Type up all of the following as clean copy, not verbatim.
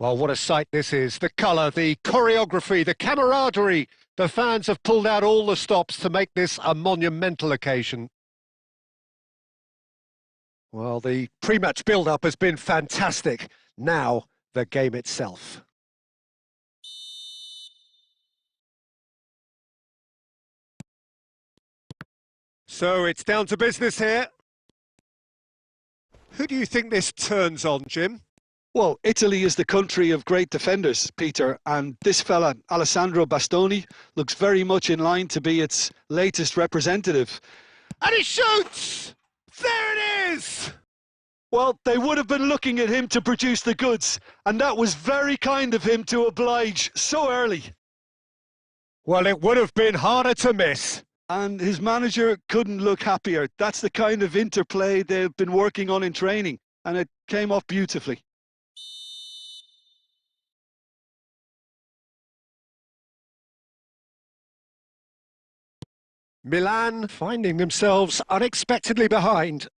Well, what a sight this is. The colour, the choreography, the camaraderie. The fans have pulled out all the stops to make this a monumental occasion. Well, the pre-match build-up has been fantastic. Now, the game itself. So it's down to business here. Who do you think this turns on, Jim? Well, Italy is the country of great defenders, Peter, and this fella, Alessandro Bastoni, looks very much in line to be its latest representative. And he shoots! There it is! Well, they would have been looking at him to produce the goods, and that was very kind of him to oblige so early. Well, it would have been harder to miss. And his manager couldn't look happier. That's the kind of interplay they've been working on in training, and it came off beautifully. Milan finding themselves unexpectedly behind.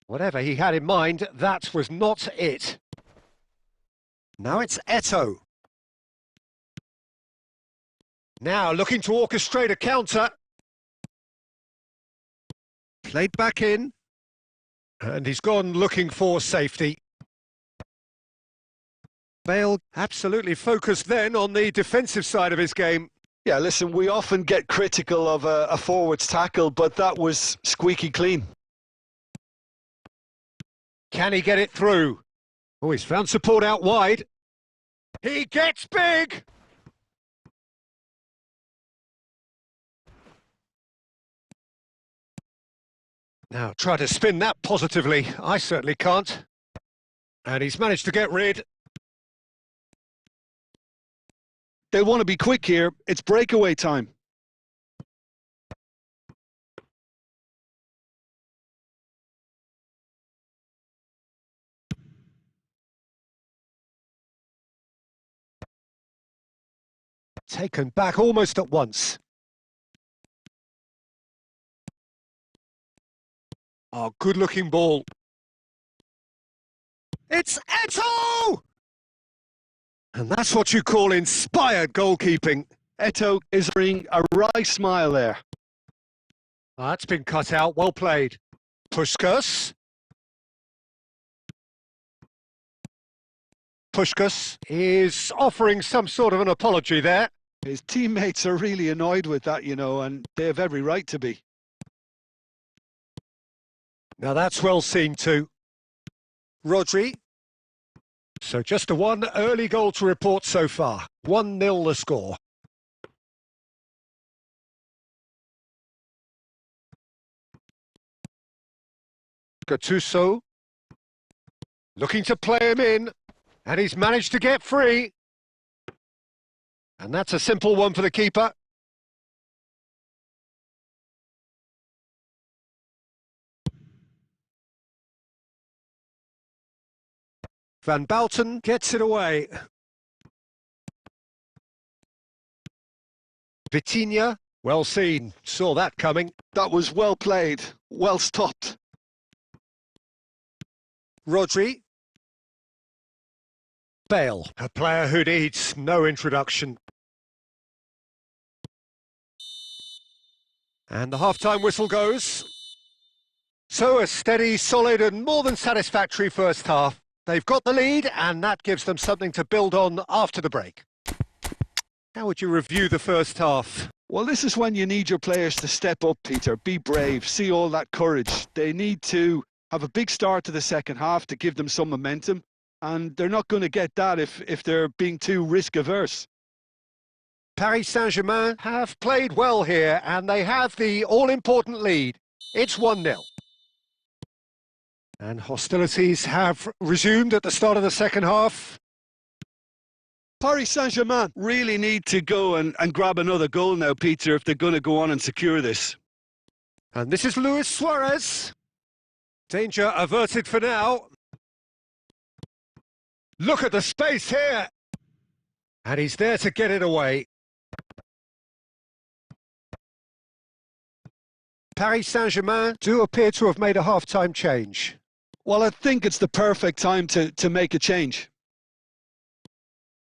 Whatever he had in mind, that was not it. Now it's Eto'o. Now looking to orchestrate a counter. Played back in. And he's gone looking for safety. Bale absolutely focused then on the defensive side of his game. Yeah, listen, we often get critical of a forward's tackle, but that was squeaky clean. Can he get it through? Oh, he's found support out wide. He gets big! Now, try to spin that positively. I certainly can't. And he's managed to get rid. They'll want to be quick here. It's breakaway time. Taken back almost at once. Oh, good-looking ball. It's Eto'o! And that's what you call inspired goalkeeping. Eto'o is bringing a wry smile there. That's been cut out. Well played. Puskás. Puskás is offering some sort of an apology there. His teammates are really annoyed with that, you know, and they have every right to be. Now that's well seen too. Rodri. So just a one early goal to report so far. 1-0 the score. Gattuso. Looking to play him in. And he's managed to get free. And that's a simple one for the keeper. Van Bouten gets it away. Vitinha, well seen, saw that coming. That was well played, well stopped. Rodri. Bale, a player who needs no introduction. And the half-time whistle goes. So a steady, solid and more than satisfactory first half. They've got the lead and that gives them something to build on after the break. How would you review the first half? Well, this is when you need your players to step up, Peter. Be brave, see all that courage. They need to have a big start to the second half to give them some momentum. And they're not going to get that if they're being too risk-averse. Paris Saint-Germain have played well here and they have the all-important lead. It's 1-0. And hostilities have resumed at the start of the second half. Paris Saint-Germain really need to go and grab another goal now, Peter, if they're going to go on and secure this. And this is Luis Suarez. Danger averted for now. Look at the space here. And he's there to get it away. Paris Saint-Germain do appear to have made a half-time change. Well, I think it's the perfect time to make a change.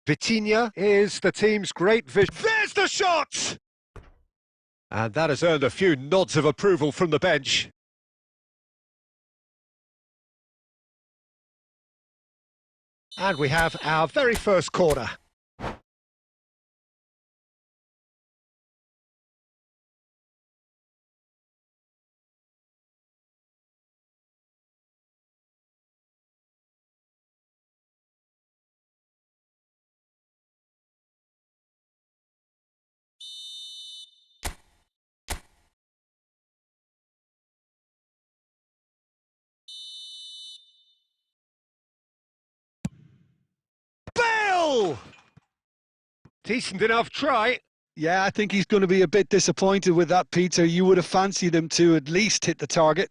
Vitinha is the team's great vision. There's the shot! And that has earned a few nods of approval from the bench. And we have our very first corner. Decent enough try. Yeah, I think he's going to be a bit disappointed with that, Peter. You would have fancied him to at least hit the target.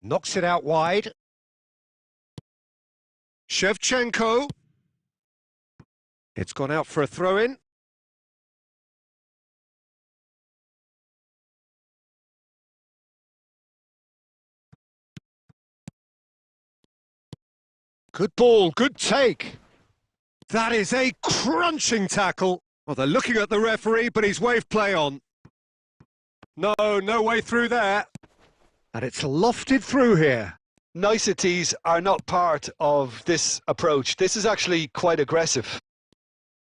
Knocks it out wide. Shevchenko. It's gone out for a throw-in. Good ball, good take. That is a crunching tackle. Well, they're looking at the referee, but he's waved play on. No way through there. And it's lofted through here. Niceties are not part of this approach. This is actually quite aggressive.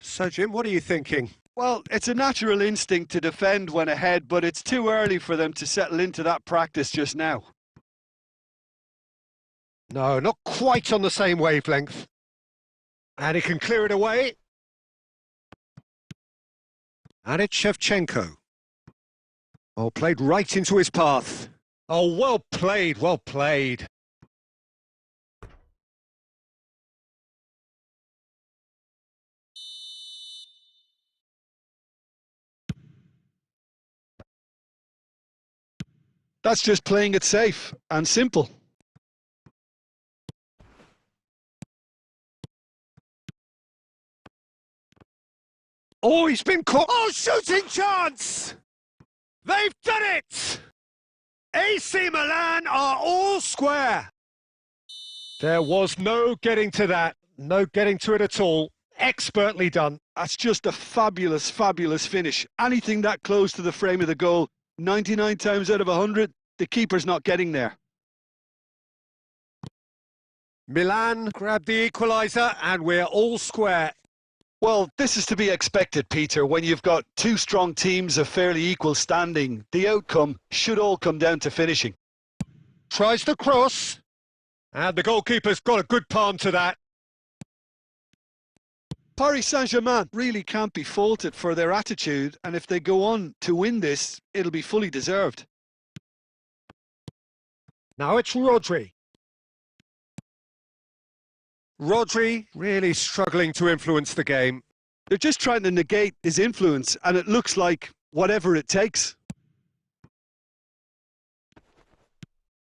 So, Jim, what are you thinking? Well, it's a natural instinct to defend when ahead, but it's too early for them to settle into that practice just now. No, not quite on the same wavelength. And he can clear it away. And it's Shevchenko. Oh, played right into his path. Oh, well played, well played. That's just playing it safe and simple. Oh, he's been caught. Oh, shooting chance! They've done it! AC Milan are all square. There was no getting to that. No getting to it at all. Expertly done. That's just a fabulous, fabulous finish. Anything that close to the frame of the goal, 99 times out of 100, the keeper's not getting there. Milan grabbed the equaliser and we're all square. Well, this is to be expected, Peter. When you've got two strong teams of fairly equal standing, the outcome should all come down to finishing. Tries the cross. And the goalkeeper's got a good palm to that. Paris Saint-Germain really can't be faulted for their attitude, and if they go on to win this, it'll be fully deserved. Now it's Rodri. Rodri really struggling to influence the game. They're just trying to negate his influence, and it looks like whatever it takes.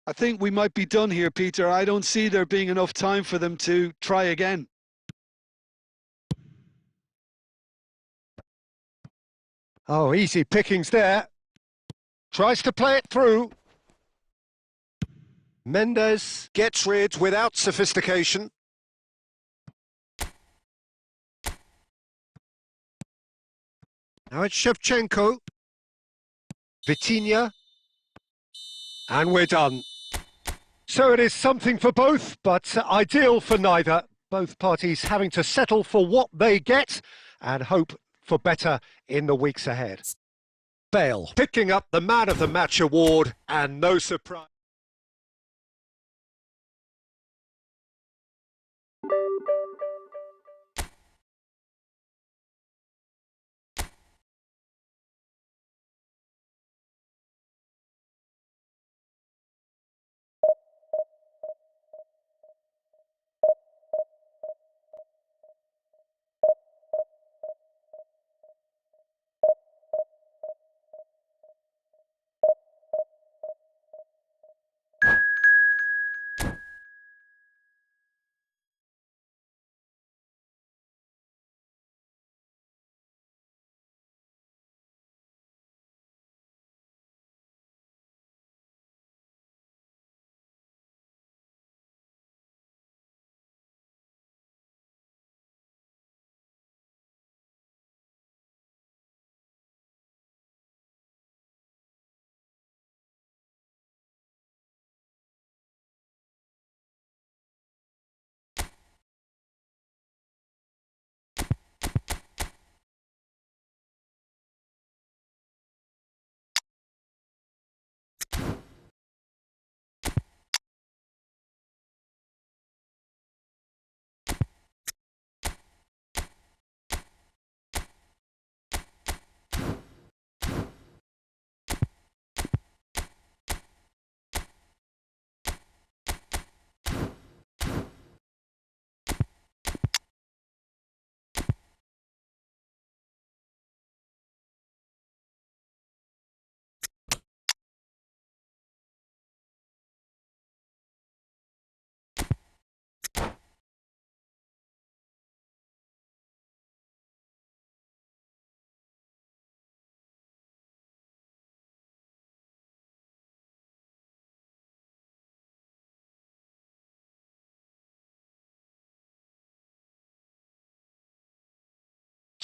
I think we might be done here, Peter. I don't see there being enough time for them to try again. Oh, easy pickings there. Tries to play it through. Mendes gets rid without sophistication. Now it's Shevchenko. Vitinha. And we're done. So it is something for both, but ideal for neither. Both parties having to settle for what they get and hope for better in the weeks ahead. Bale picking up the Man of the Match award, and no surprise.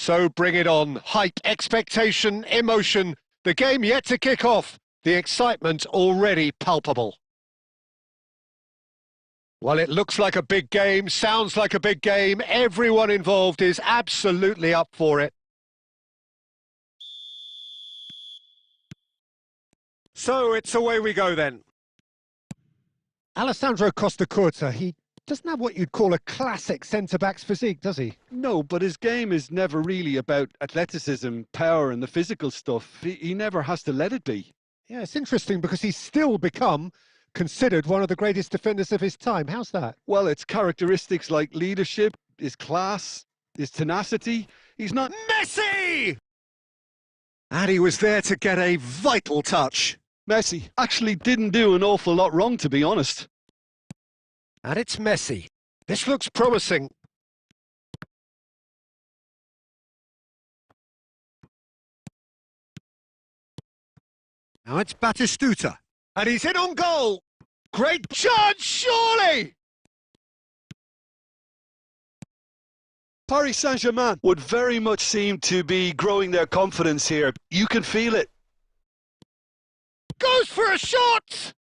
So bring it on. Hype, expectation, emotion. The game yet to kick off. The excitement already palpable. Well, it looks like a big game, sounds like a big game. Everyone involved is absolutely up for it. So it's away we go then. Alessandro Costa Curta, he doesn't have what you'd call a classic centre-back's physique, does he? No, but his game is never really about athleticism, power and the physical stuff. He never has to let it be. Yeah, it's interesting because he's still become considered one of the greatest defenders of his time. How's that? Well, it's characteristics like leadership, his class, his tenacity. He's not... Messi! And he was there to get a vital touch. Messi actually didn't do an awful lot wrong, to be honest. And it's Messi. This looks promising. Now it's Batistuta. And he's in on goal. Great chance, surely! Paris Saint-Germain would very much seem to be growing their confidence here. You can feel it. Goes for a shot!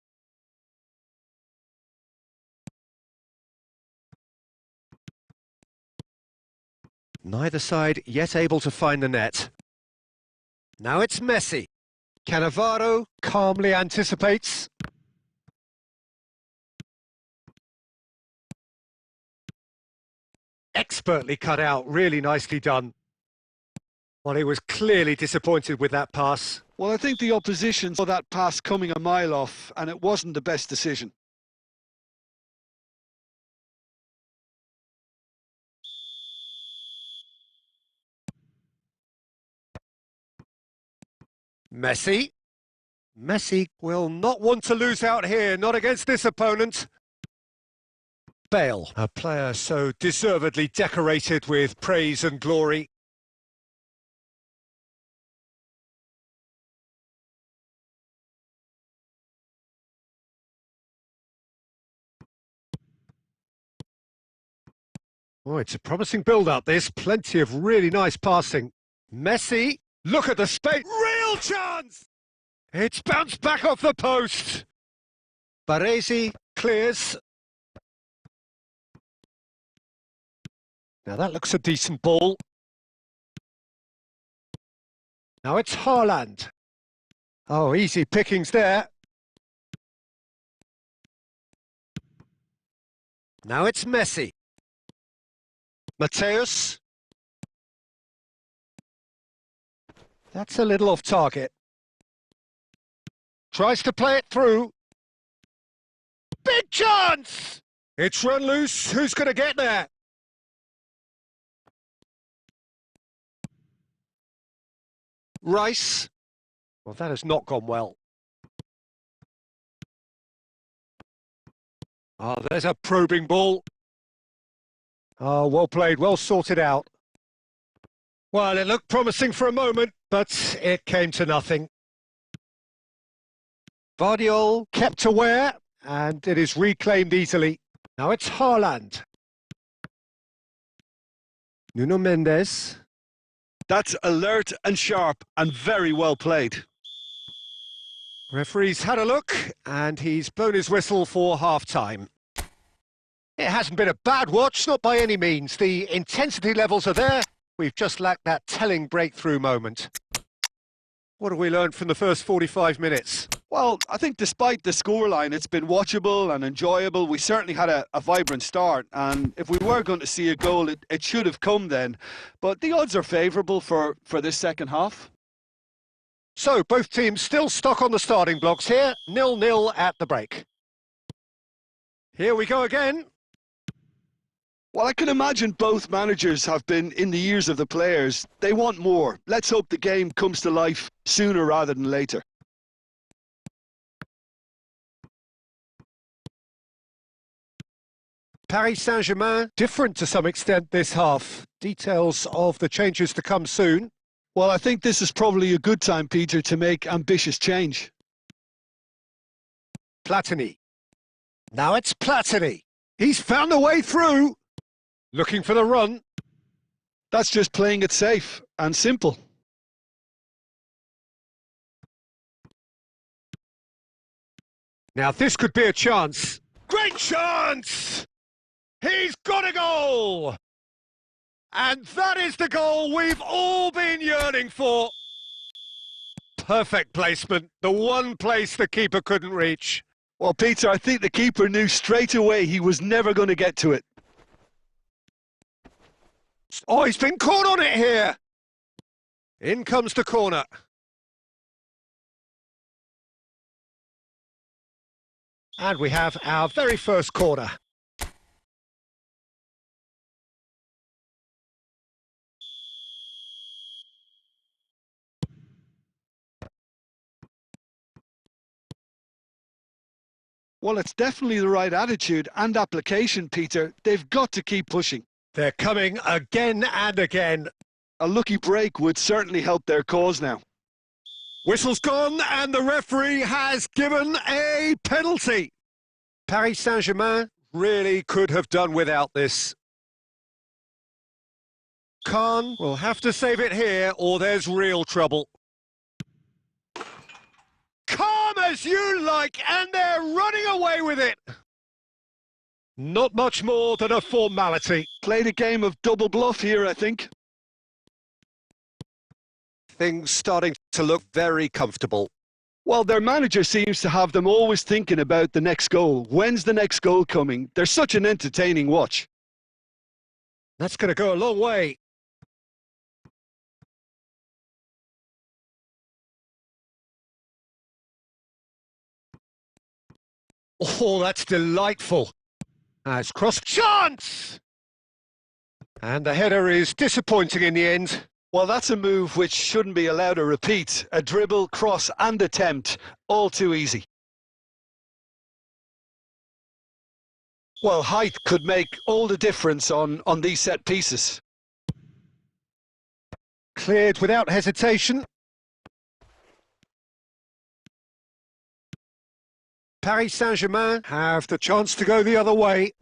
Neither side yet able to find the net. Now it's Messi. Cannavaro calmly anticipates. Expertly cut out, really nicely done. Well, he was clearly disappointed with that pass. Well, I think the opposition saw that pass coming a mile off, and it wasn't the best decision. Messi. Messi will not want to lose out here, not against this opponent. Bale, a player so deservedly decorated with praise and glory. Oh, it's a promising build-up, this. Plenty of really nice passing. Messi, look at the space. Real chance! It's bounced back off the post. Baresi clears. Now that looks a decent ball. Now it's Haaland. Oh, easy pickings there. Now it's Messi. Mateus. That's a little off target. Tries to play it through. Big chance! It's run loose. Who's going to get there? Rice. Well, that has not gone well. Oh, there's a probing ball. Oh, well played, well sorted out. Well, it looked promising for a moment, but it came to nothing. Vardiol kept aware, and it is reclaimed easily. Now it's Haaland. Nuno Mendes. That's alert and sharp and very well played. Referee's had a look, and he's blown his whistle for half-time. It hasn't been a bad watch, not by any means. The intensity levels are there. We've just lacked that telling breakthrough moment. What have we learned from the first 45 minutes? Well, I think despite the scoreline, it's been watchable and enjoyable. We certainly had a vibrant start, and if we were going to see a goal, it should have come then. But the odds are favourable for this second half. So, both teams still stuck on the starting blocks here, 0-0 at the break. Here we go again. Well, I can imagine both managers have been in the ears of the players. They want more. Let's hope the game comes to life sooner rather than later. Paris Saint-Germain, different to some extent this half. Details of the changes to come soon. Well, I think this is probably a good time, Peter, to make ambitious change. Platini. Now it's Platini. He's found a way through. Looking for the run. That's just playing it safe and simple. Now this could be a chance. Great chance! He's got a goal! And that is the goal we've all been yearning for. Perfect placement, the one place the keeper couldn't reach. Well, Peter, I think the keeper knew straight away he was never going to get to it. Oh, he's been caught on it here. In comes the corner. And we have our very first corner. Well, it's definitely the right attitude and application, Peter. They've got to keep pushing. They're coming again and again. A lucky break would certainly help their cause now. Whistle's gone and the referee has given a penalty. Paris Saint-Germain really could have done without this. Khan will have to save it here or there's real trouble. Calm as you like, and they're running away with it. Not much more than a formality. Played a game of double bluff here, I think. Things starting to look very comfortable. Well, their manager seems to have them always thinking about the next goal. When's the next goal coming? They're such an entertaining watch. That's going to go a long way. Oh, that's delightful. That's cross chance! And the header is disappointing in the end. Well, that's a move which shouldn't be allowed to repeat. A dribble, cross and attempt, all too easy. Well, height could make all the difference on these set pieces. Cleared without hesitation. Paris Saint-Germain have the chance to go the other way.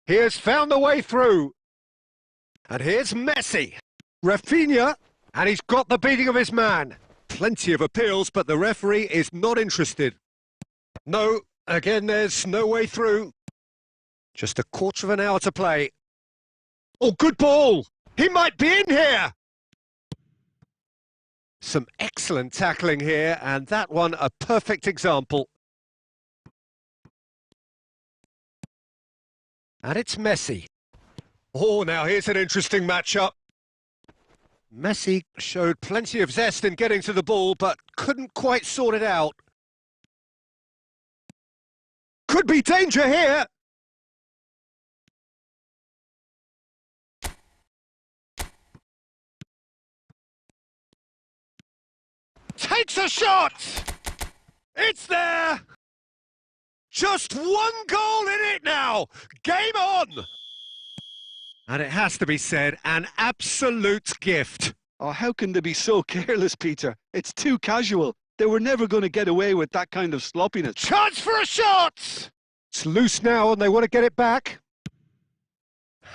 He has found the way through. And here's Messi. Rafinha, and he's got the beating of his man. Plenty of appeals, but the referee is not interested. No, again, there's no way through. Just a quarter of an hour to play. Oh, good ball! He might be in here! Some excellent tackling here, and that one a perfect example. And it's Messi. Oh, now here's an interesting matchup. Messi showed plenty of zest in getting to the ball, but couldn't quite sort it out. Could be danger here. Takes a shot! It's there! Just one goal in it now! Game on! And it has to be said, an absolute gift. Oh, how can they be so careless, Peter? It's too casual. They were never going to get away with that kind of sloppiness. Chance for a shot! It's loose now and they want to get it back.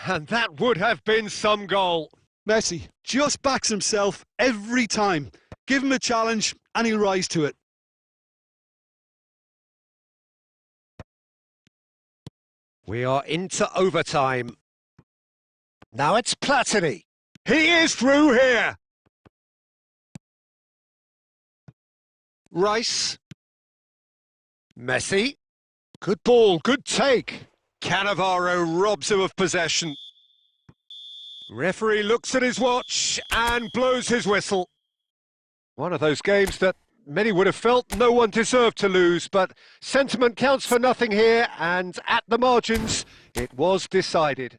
And that would have been some goal. Messi just backs himself every time. Give him a challenge and he'll rise to it. We are into overtime. Now it's Platini. He is through here. Rice. Messi. Good ball, good take. Cannavaro robs him of possession. Referee looks at his watch and blows his whistle. One of those games that many would have felt no one deserved to lose, but sentiment counts for nothing here, and at the margins, it was decided.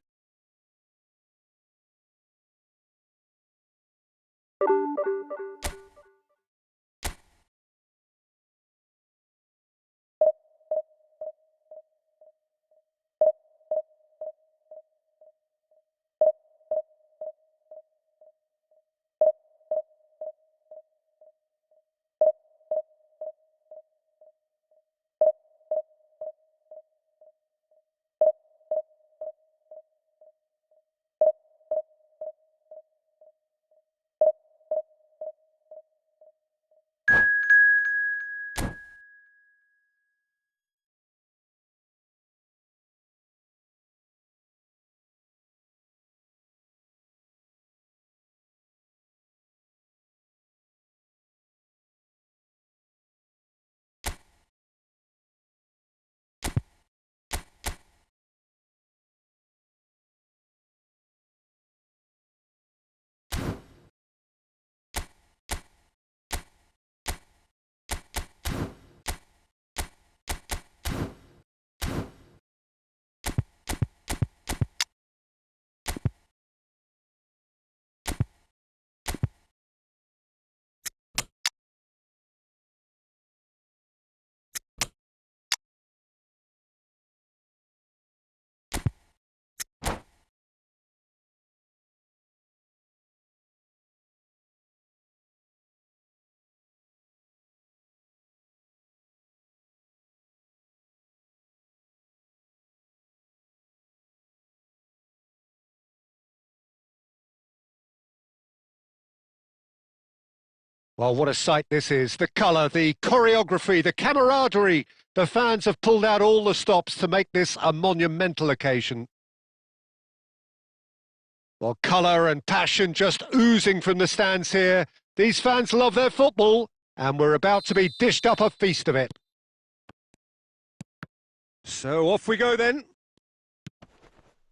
Well, what a sight this is. The colour, the choreography, the camaraderie. The fans have pulled out all the stops to make this a monumental occasion. Well, colour and passion just oozing from the stands here. These fans love their football, and we're about to be dished up a feast of it. So off we go then.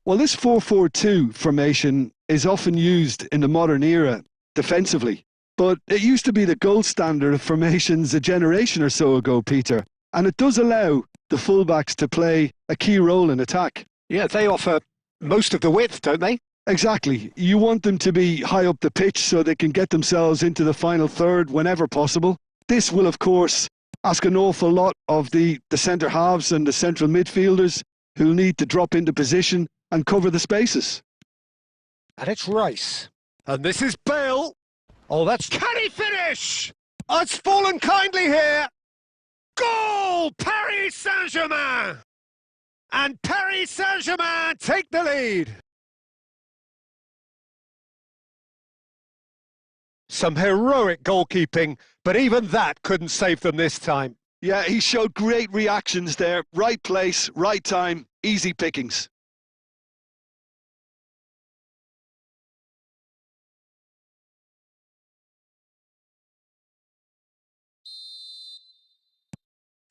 Well, this 4-4-2 formation is often used in the modern era defensively, but it used to be the gold standard of formations a generation or so ago, Peter, and it does allow the fullbacks to play a key role in attack. Yeah, they offer most of the width, don't they? Exactly. You want them to be high up the pitch so they can get themselves into the final third whenever possible. This will, of course, ask an awful lot of the centre halves and the central midfielders who'll need to drop into position and cover the spaces. And it's Rice. And this is Bale. Oh, that's... Can he finish? Oh, it's fallen kindly here. Goal! Paris Saint-Germain! And Paris Saint-Germain take the lead. Some heroic goalkeeping, but even that couldn't save them this time. Yeah, he showed great reactions there. Right place, right time, easy pickings.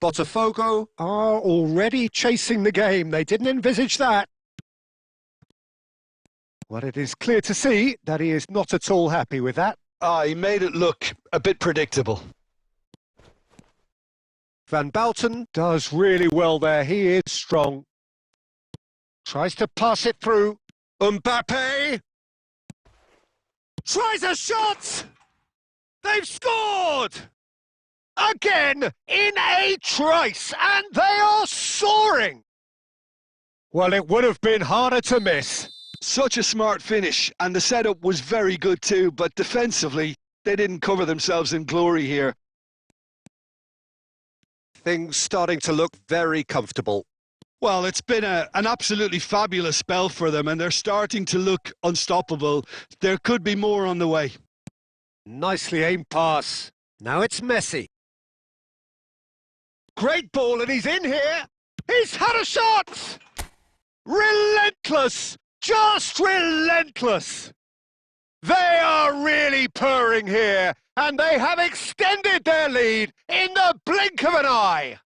Botafogo are already chasing the game. They didn't envisage that. Well, it is clear to see that he is not at all happy with that. He made it look a bit predictable. Van Bouten does really well there. He is strong. Tries to pass it through. Mbappe tries a shot. They've scored again in a trice, and they are soaring. Well, it would have been harder to miss. Such a smart finish, and the setup was very good too, but defensively, they didn't cover themselves in glory here. Things starting to look very comfortable. Well, it's been an absolutely fabulous spell for them, and they're starting to look unstoppable. There could be more on the way. Nicely aimed pass. Now it's Messi. Great ball, and he's in here. He's had a shot! Relentless! Just relentless! They are really purring here, and they have extended their lead in the blink of an eye.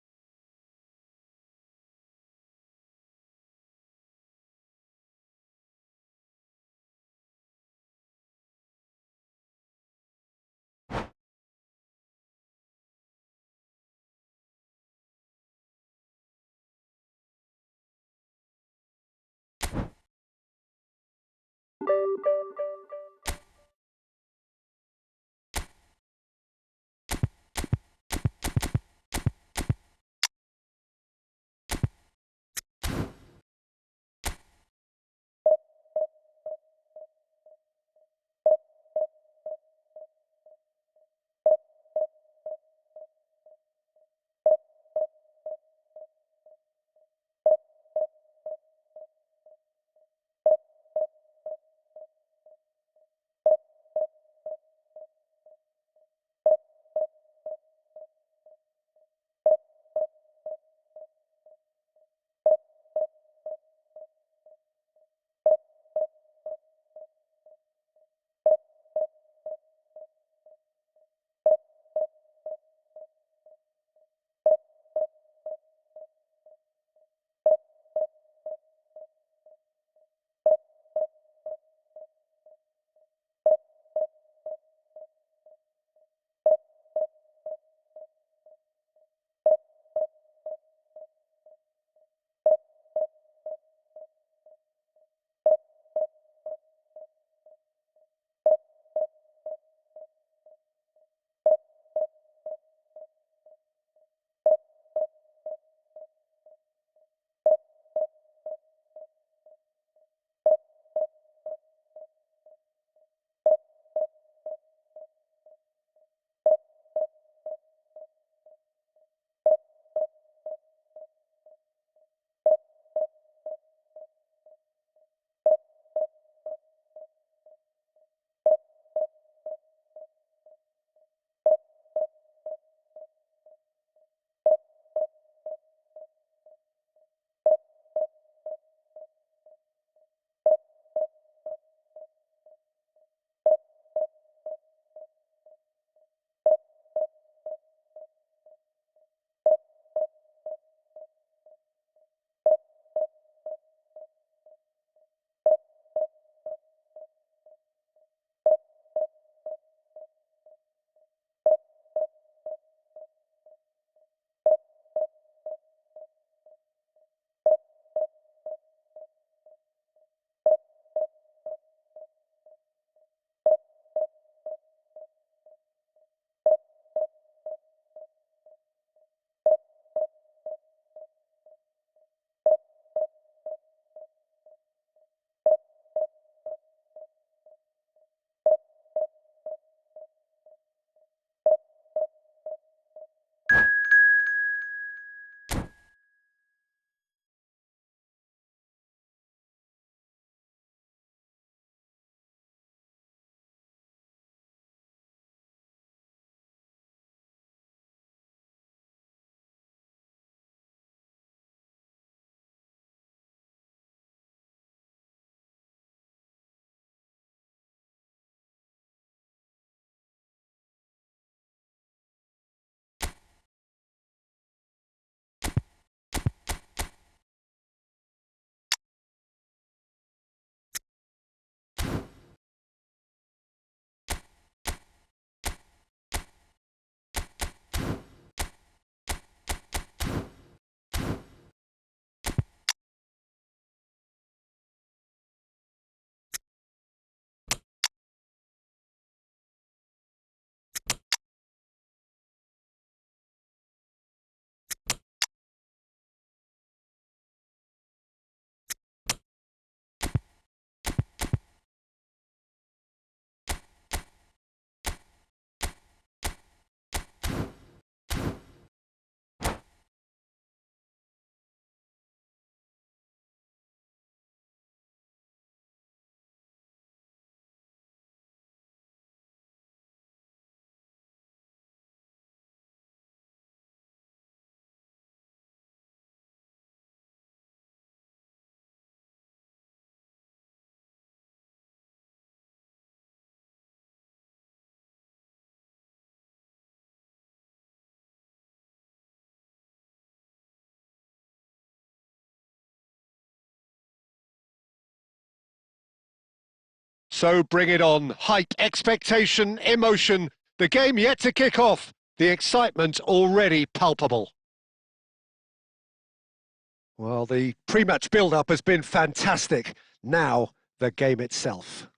So bring it on. Hype, expectation, emotion. The game yet to kick off. The excitement already palpable. Well, the pre-match build-up has been fantastic. Now, the game itself.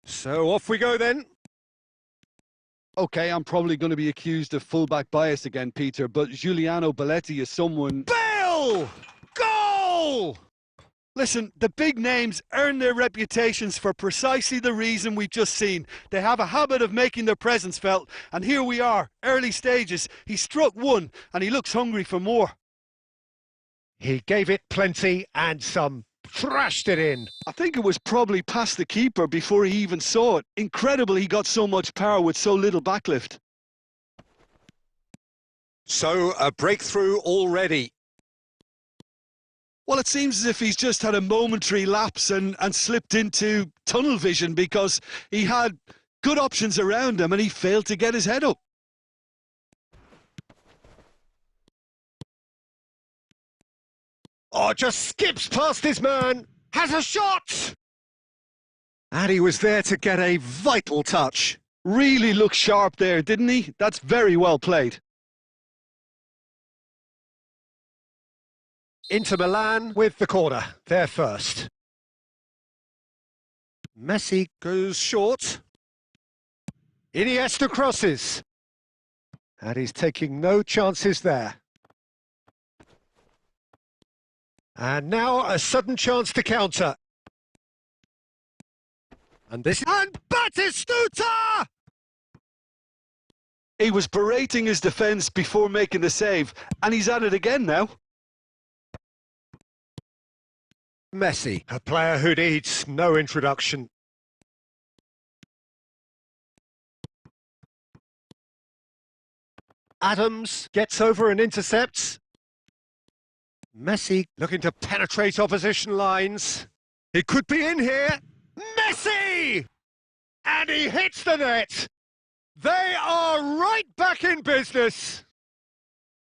So off we go then. Okay, I'm probably going to be accused of fullback bias again, Peter, but Giuliano Belletti is someone... Bale! Goal! Listen, the big names earn their reputations for precisely the reason we've just seen. They have a habit of making their presence felt, and here we are, early stages. He struck one, and he looks hungry for more. He gave it plenty and some. Thrashed it in. I think it was probably past the keeper before he even saw it. Incredible he got so much power with so little backlift. So a breakthrough already. Well, it seems as if he's just had a momentary lapse and slipped into tunnel vision because he had good options around him and he failed to get his head up. Oh, just skips past his man. Has a shot! And he was there to get a vital touch. Really looked sharp there, didn't he? That's very well played. Inter Milan with the corner. They're first. Messi goes short. Iniesta crosses. And he's taking no chances there. And now a sudden chance to counter. And this... And Batistuta! He was berating his defence before making the save, and he's at it again now. Messi, a player who needs no introduction. Adams gets over and intercepts. Messi looking to penetrate opposition lines. He could be in here. Messi! And he hits the net. They are right back in business.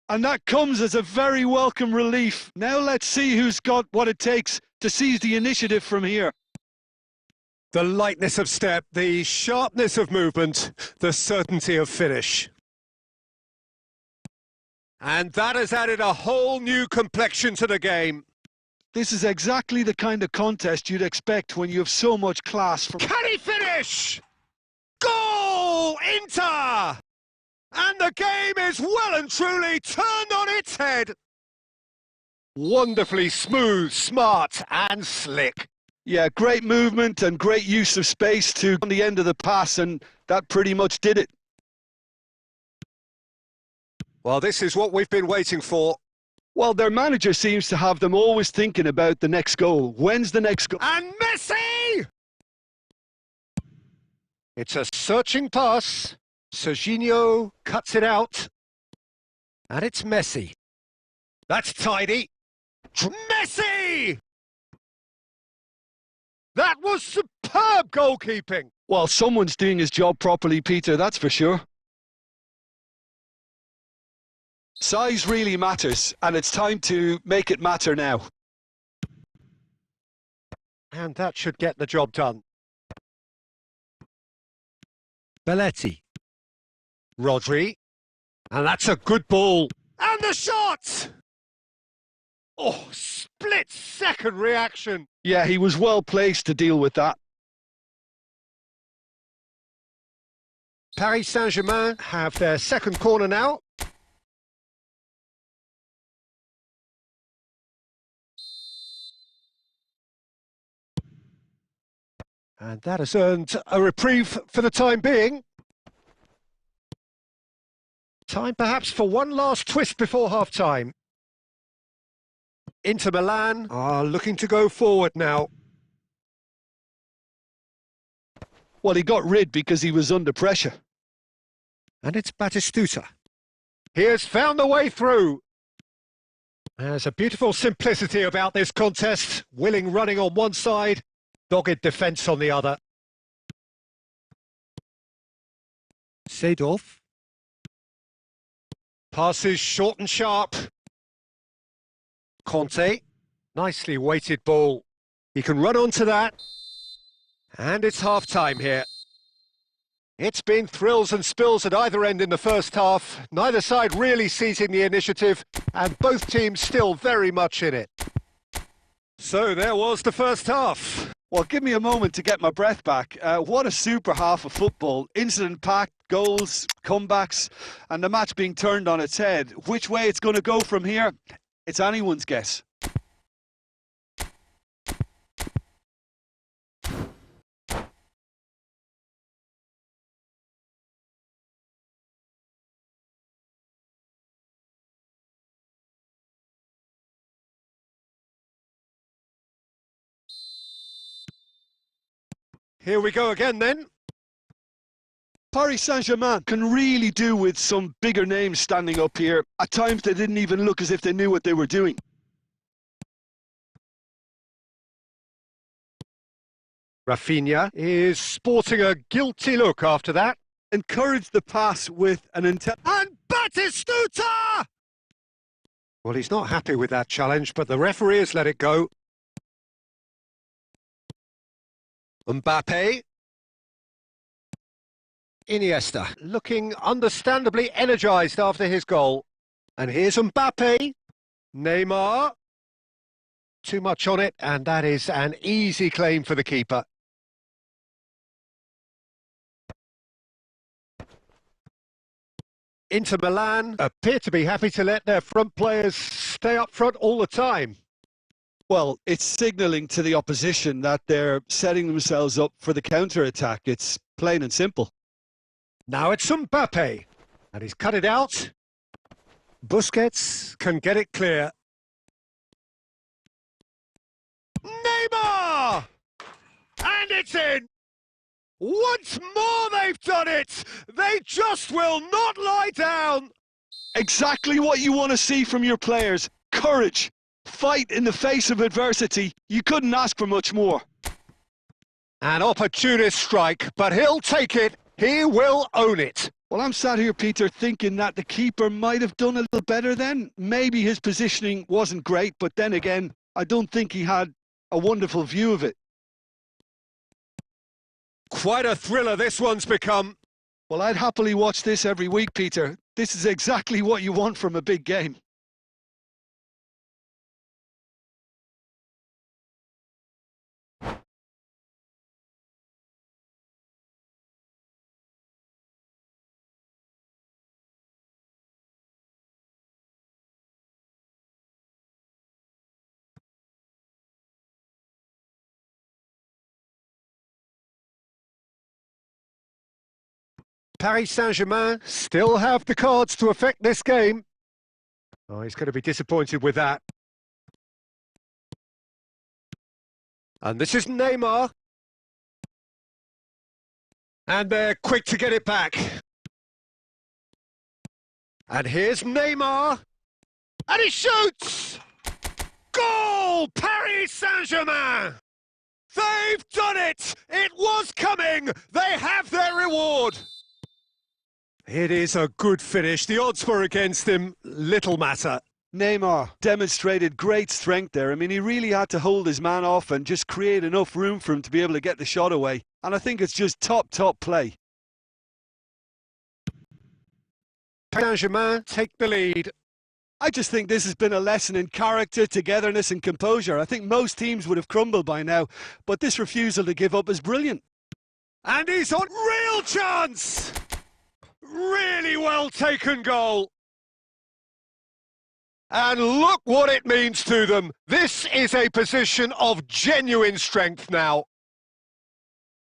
And that comes as a very welcome relief. Now let's see who's got what it takes to seize the initiative from here. The lightness of step, the sharpness of movement, the certainty of finish. And that has added a whole new complexion to the game. This is exactly the kind of contest you'd expect when you have so much class. Can he finish? Goal! Inter! And the game is well and truly turned on its head. Wonderfully smooth, smart and slick. Yeah, great movement and great use of space on the end of the pass, and that pretty much did it. Well, this is what we've been waiting for. Well, their manager seems to have them always thinking about the next goal. When's the next goal? And Messi! It's a searching pass. Serginho cuts it out. And it's Messi. That's tidy. Messi! That was superb goalkeeping. Well, someone's doing his job properly, Peter, that's for sure. Size really matters, and it's time to make it matter now. And that should get the job done. Belletti. Rodri. And that's a good ball. And the shot! Oh, split-second reaction. Yeah, he was well placed to deal with that. Paris Saint-Germain have their second corner now. And that has earned a reprieve for the time being. Time perhaps for one last twist before half-time. Inter Milan are looking to go forward now. Well, he got rid because he was under pressure. And it's Batistuta. He has found the way through. There's a beautiful simplicity about this contest. Willing running on one side, dogged defence on the other. Seedorf. Passes short and sharp. Conte, nicely weighted ball. He can run onto that. And it's half-time here. It's been thrills and spills at either end in the first half. Neither side really seizing the initiative, and both teams still very much in it. So there was the first half. Well, give me a moment to get my breath back. What a super half of football. Incident-packed, goals, comebacks, and the match being turned on its head. Which way it's going to go from here, it's anyone's guess. Here we go again then. Paris Saint-Germain can really do with some bigger names standing up here. At times they didn't even look as if they knew what they were doing. Rafinha is sporting a guilty look after that. Encouraged the pass with an And Batistuta! Well, he's not happy with that challenge, but the referee has let it go. Mbappe. Iniesta, looking understandably energised after his goal. And here's Mbappe. Neymar. Too much on it, and that is an easy claim for the keeper. Inter Milan appear to be happy to let their front players stay up front all the time. Well, it's signalling to the opposition that they're setting themselves up for the counter-attack. It's plain and simple. Now it's Mbappe, and he's cut it out. Busquets can get it clear. Neymar! And it's in! Once more they've done it! They just will not lie down! Exactly what you want to see from your players. Courage. Fight in the face of adversity. You couldn't ask for much more. An opportunist strike, but he'll take it. He will own it. Well, I'm sat here, Peter, thinking that the keeper might have done a little better then. Maybe his positioning wasn't great, but then again, I don't think he had a wonderful view of it. Quite a thriller this one's become. Well, I'd happily watch this every week, Peter. This is exactly what you want from a big game. Paris Saint-Germain still have the cards to affect this game. Oh, he's going to be disappointed with that. And this is Neymar. And they're quick to get it back. And here's Neymar. And he shoots! Goal! Paris Saint-Germain! They've done it! It was coming! They have their reward! It is a good finish. The odds were against him. Little matter. Neymar demonstrated great strength there. I mean, he really had to hold his man off and just create enough room for him to be able to get the shot away. And I think it's just top play. Saint-Germain take the lead. I just think this has been a lesson in character, togetherness and composure. I think most teams would have crumbled by now, but this refusal to give up is brilliant. And he's on real chance! Really well taken goal. And look what it means to them. This is a position of genuine strength now.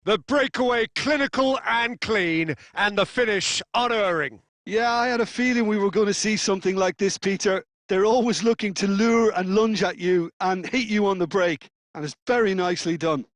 The breakaway clinical and clean, and the finish unerring. Yeah, I had a feeling we were going to see something like this, Peter. They're always looking to lure and lunge at you and hit you on the break, and it's very nicely done.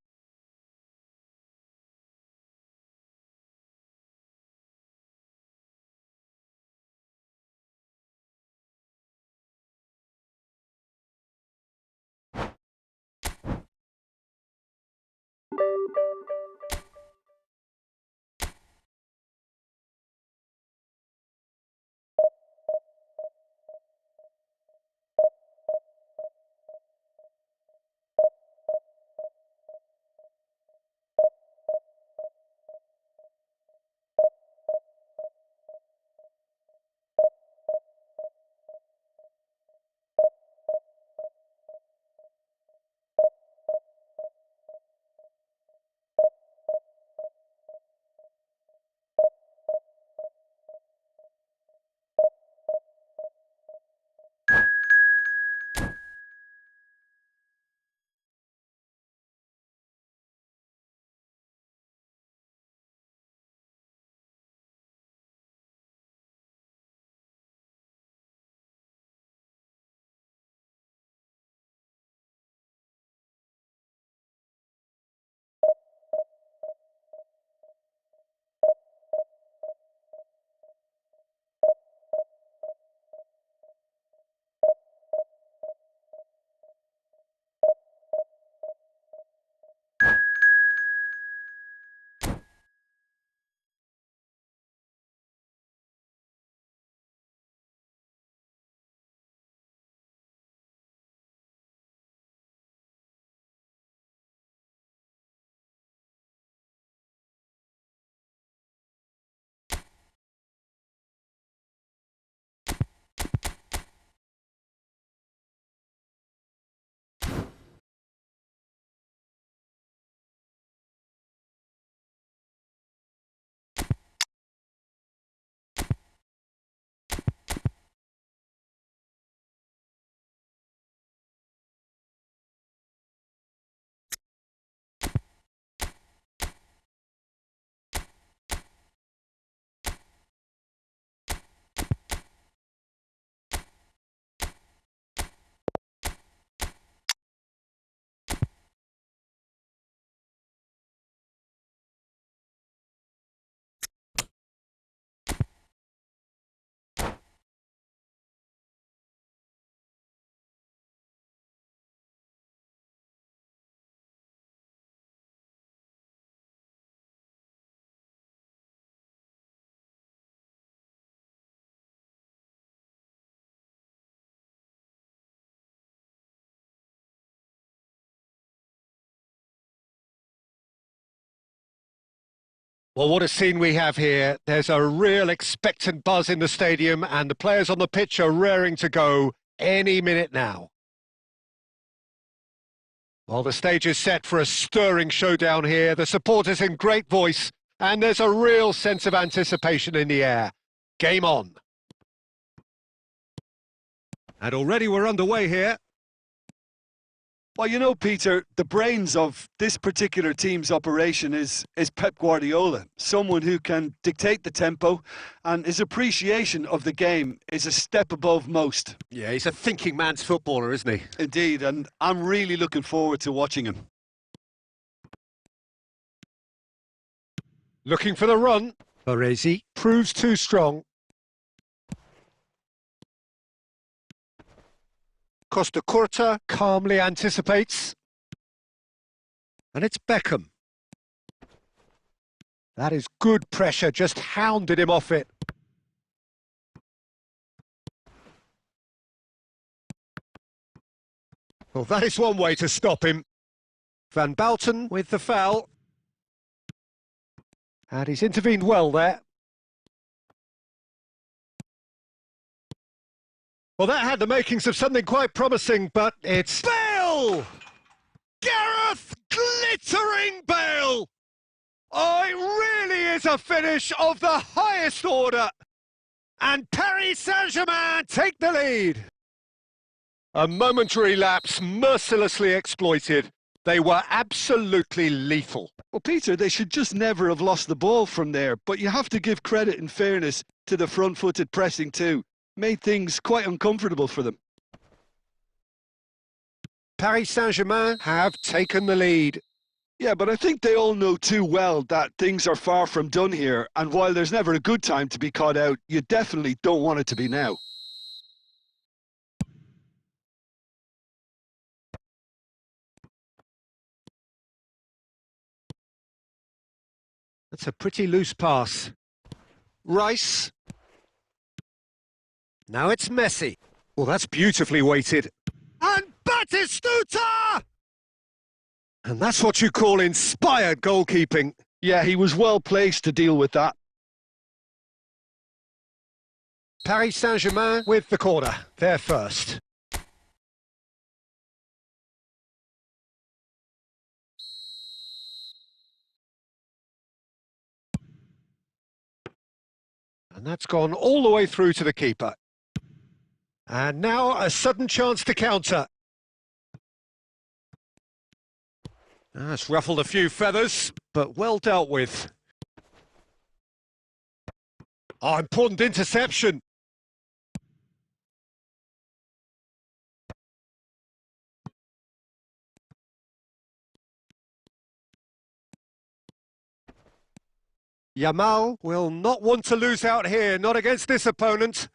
Well, what a scene we have here. There's a real expectant buzz in the stadium and the players on the pitch are raring to go any minute now. Well, the stage is set for a stirring showdown here. The supporters in great voice and there's a real sense of anticipation in the air. Game on. And already we're underway here. Well, you know, Peter, the brains of this particular team's operation is Pep Guardiola, someone who can dictate the tempo, and his appreciation of the game is a step above most. Yeah, he's a thinking man's footballer, isn't he? Indeed, and I'm really looking forward to watching him. Looking for the run. Baresi proves too strong. Costa Curta calmly anticipates. And it's Beckham. That is good pressure, just hounded him off it. Well, that is one way to stop him. Van Bouten with the foul. And he's intervened well there. Well, that had the makings of something quite promising, but it's Bale! Gareth glittering Bale! Oh, it really is a finish of the highest order. And Paris Saint-Germain take the lead. A momentary lapse mercilessly exploited. They were absolutely lethal. Well, Peter, they should just never have lost the ball from there, but you have to give credit and fairness to the front-footed pressing too. Made things quite uncomfortable for them. Paris Saint-Germain have taken the lead. Yeah, but I think they all know too well that things are far from done here, and while there's never a good time to be caught out, you definitely don't want it to be now. That's a pretty loose pass. Rice. Now it's Messi. Well, that's beautifully weighted. And Batistuta! And that's what you call inspired goalkeeping. Yeah, he was well placed to deal with that. Paris Saint-Germain with the corner. They're first. And that's gone all the way through to the keeper. And now a sudden chance to counter. That's ruffled a few feathers, but well dealt with. Oh, important interception. Yamal will not want to lose out here, not against this opponent.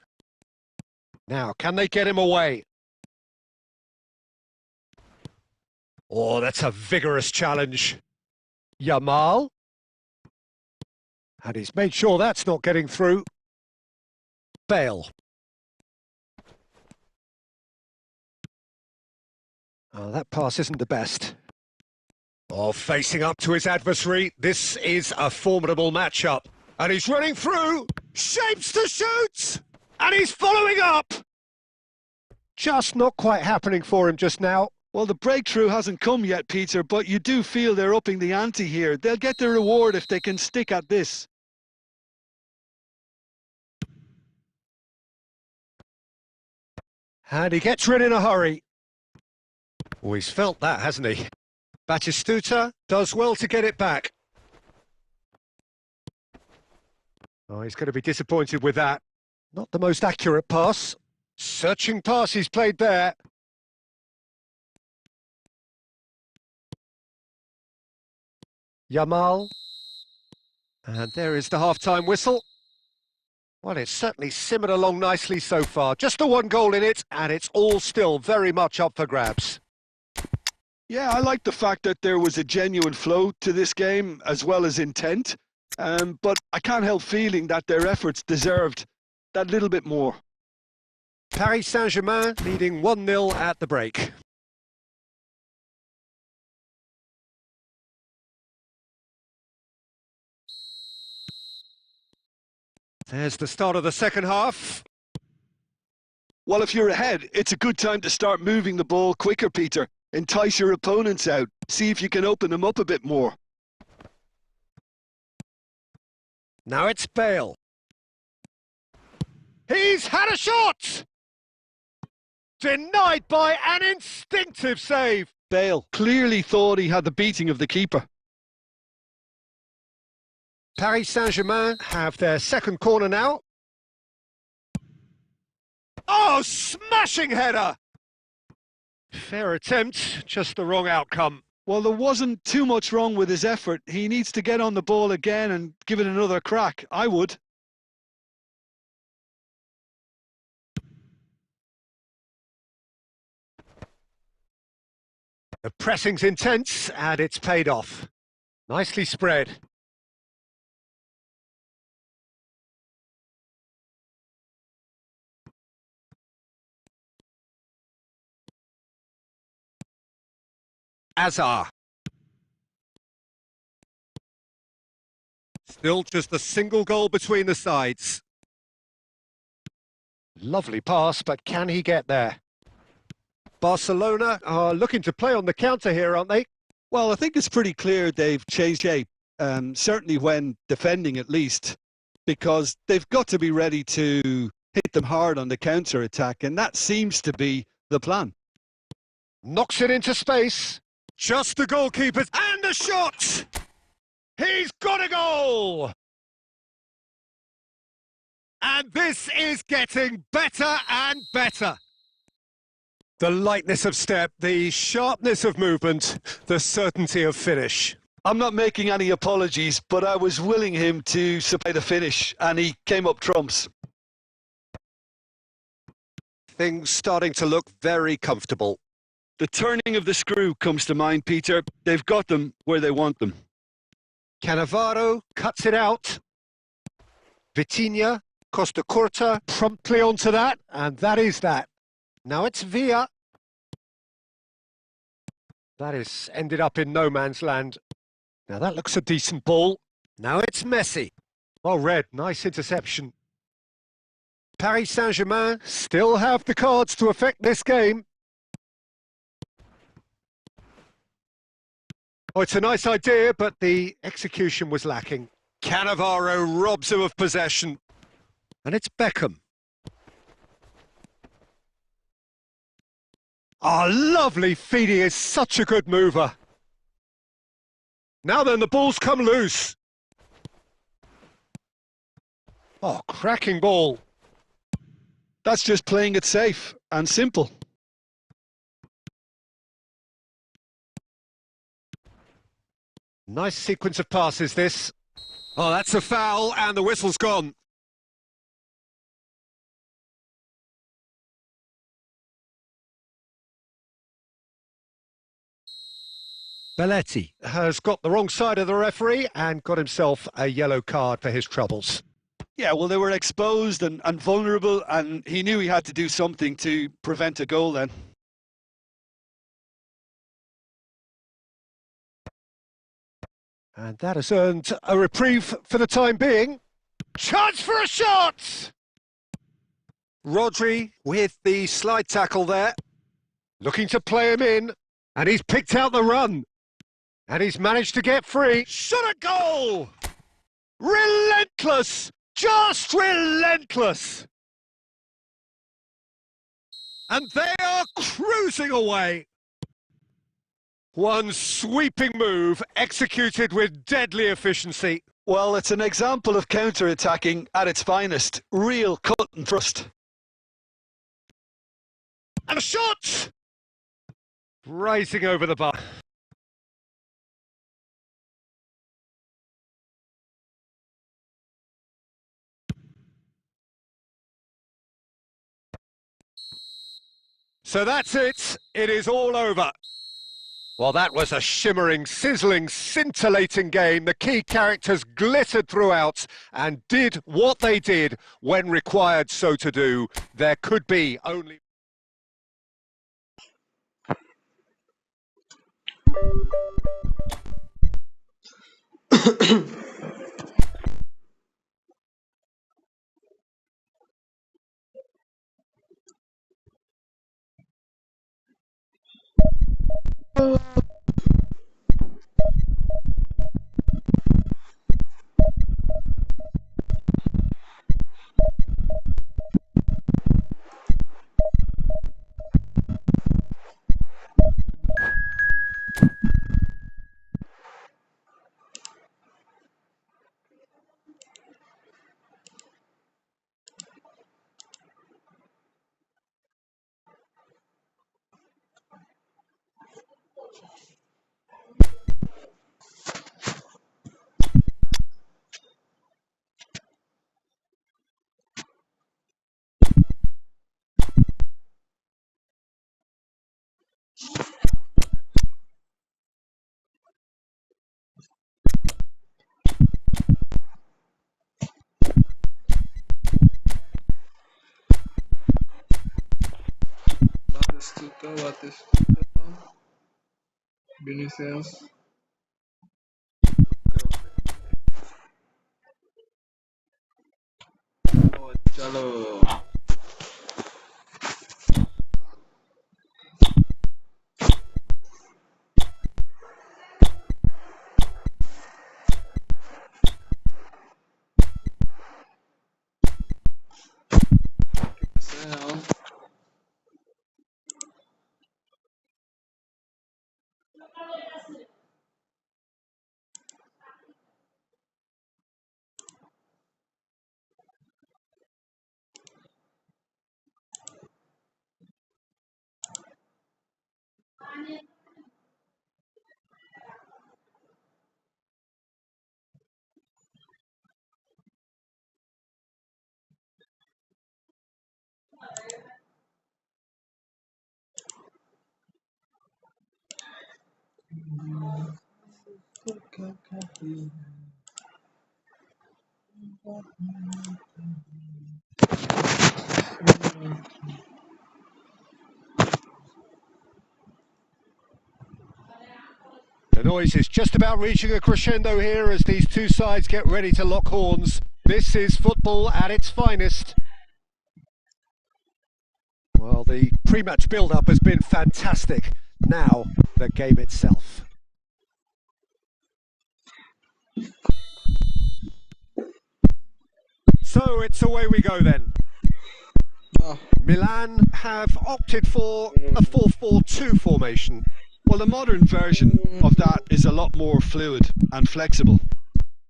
Now, can they get him away? Oh, that's a vigorous challenge. Yamal. And he's made sure that's not getting through. Bale. Oh, that pass isn't the best. Oh, facing up to his adversary. This is a formidable matchup. And he's running through. Shapes to shoot! And he's following up! Just not quite happening for him just now. Well, the breakthrough hasn't come yet, Peter, but you do feel they're upping the ante here. They'll get their reward if they can stick at this. And he gets rid in a hurry. Oh, he's felt that, hasn't he? Batistuta does well to get it back. Oh, he's going to be disappointed with that. Not the most accurate pass. Searching pass he's played there. Yamal. And there is the half-time whistle. Well, it's certainly simmered along nicely so far. Just the one goal in it, and it's all still very much up for grabs. Yeah, I like the fact that there was a genuine flow to this game, as well as intent. But I can't help feeling that their efforts deserved that little bit more. Paris Saint-Germain leading 1-0 at the break. There's the start of the second half. Well, if you're ahead, it's a good time to start moving the ball quicker, Peter. Entice your opponents out. See if you can open them up a bit more. Now it's Bale. He's had a shot! Denied by an instinctive save. Bale clearly thought he had the beating of the keeper. Paris Saint-Germain have their second corner now. Oh, smashing header! Fair attempt, just the wrong outcome. Well, there wasn't too much wrong with his effort. He needs to get on the ball again and give it another crack. I would. The pressing's intense and it's paid off. Nicely spread. Azar. Still just a single goal between the sides. Lovely pass, but can he get there? Barcelona are looking to play on the counter here, aren't they? Well, I think it's pretty clear they've changed shape, certainly when defending at least, because they've got to be ready to hit them hard on the counter-attack, and that seems to be the plan. Knocks it into space. Just the goalkeepers and the shot! He's got a goal! And this is getting better and better. The lightness of step, the sharpness of movement, the certainty of finish. I'm not making any apologies, but I was willing him to supply the finish, and he came up trumps. Things starting to look very comfortable. The turning of the screw comes to mind, Peter. They've got them where they want them. Cannavaro cuts it out. Vitinha, Costa Curta, promptly onto that, and that is that. Now it's Villa. That is ended up in no man's land. Now that looks a decent ball. Now it's Messi. Well read, nice interception. Paris Saint-Germain still have the cards to affect this game. Oh, it's a nice idea, but the execution was lacking. Cannavaro robs him of possession. And it's Beckham. Oh, lovely feed. He is such a good mover. Now then, the ball's come loose. Oh, cracking ball. That's just playing it safe and simple. Nice sequence of passes, this. Oh, that's a foul, and the whistle's gone. Belletti has got the wrong side of the referee and got himself a yellow card for his troubles. Yeah, well, they were exposed and vulnerable, and he knew he had to do something to prevent a goal then. And that has earned a reprieve for the time being. Chance for a shot! Rodri with the slide tackle there. Looking to play him in. And he's picked out the run. And he's managed to get free. Shot a goal! Relentless! Just relentless! And they are cruising away. One sweeping move executed with deadly efficiency. Well, it's an example of counter-attacking at its finest. Real cut and thrust. And a shot! Rising over the bar. So that's it. It is all over. Well, that was a shimmering, sizzling, scintillating game. The key characters glittered throughout and did what they did when required so to do. There could be only... Batistuta, Vinicius. चलो कैसे हैं आप? The noise is just about reaching a crescendo here as these two sides get ready to lock horns. This is football at its finest. Well, the pre-match build-up has been fantastic. Now, the game itself. So it's away we go then. Milan have opted for a 4-4-2 formation. Well, the modern version of that is a lot more fluid and flexible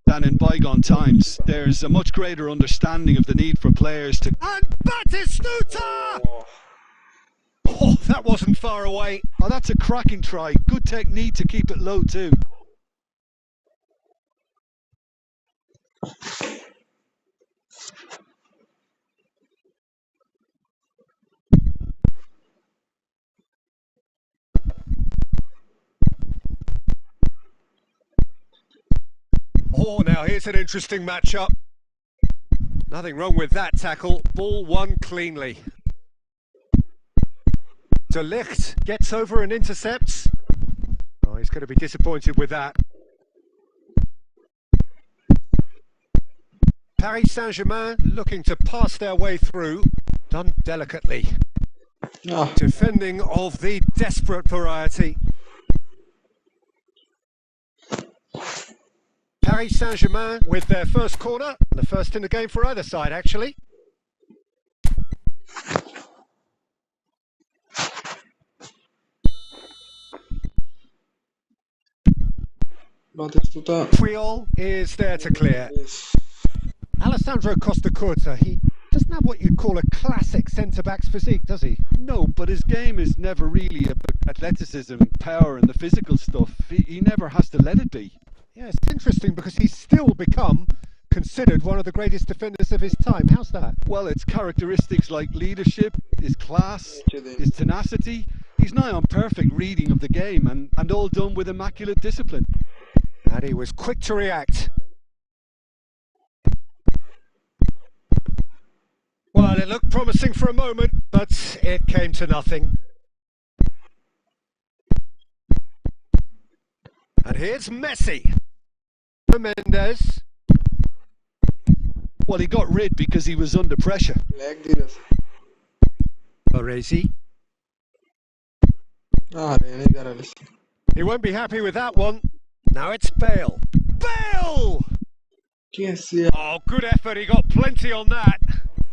than in bygone times. There's a much greater understanding of the need for players to... And Batistuta! Oh, that wasn't far away. Oh, that's a cracking try. Good technique to keep it low too. Oh, now here's an interesting matchup. Nothing wrong with that tackle. Ball won cleanly. De Ligt gets over and intercepts. Oh, he's going to be disappointed with that. Paris Saint-Germain looking to pass their way through. Done delicately. Defending of the desperate variety. Paris Saint-Germain with their first corner, the first in the game for either side actually. Batistuta. Puyol is there to clear. Alessandro Costacurta, he doesn't have what you'd call a classic centre-back's physique, does he? No, but his game is never really about athleticism, power and the physical stuff. He never has to let it be. Yeah, it's interesting because he's still become considered one of the greatest defenders of his time. How's that? Well, it's characteristics like leadership, his class, his tenacity. He's nigh on perfect reading of the game and all done with immaculate discipline. And he was quick to react. Well, it looked promising for a moment, but it came to nothing. And here's Messi. Mendes. Well, he got rid because he was under pressure. Baresi. नहीं कर रहा He won't be happy with that one. Now it's Bale. Bale! Oh, good effort. He got plenty on that.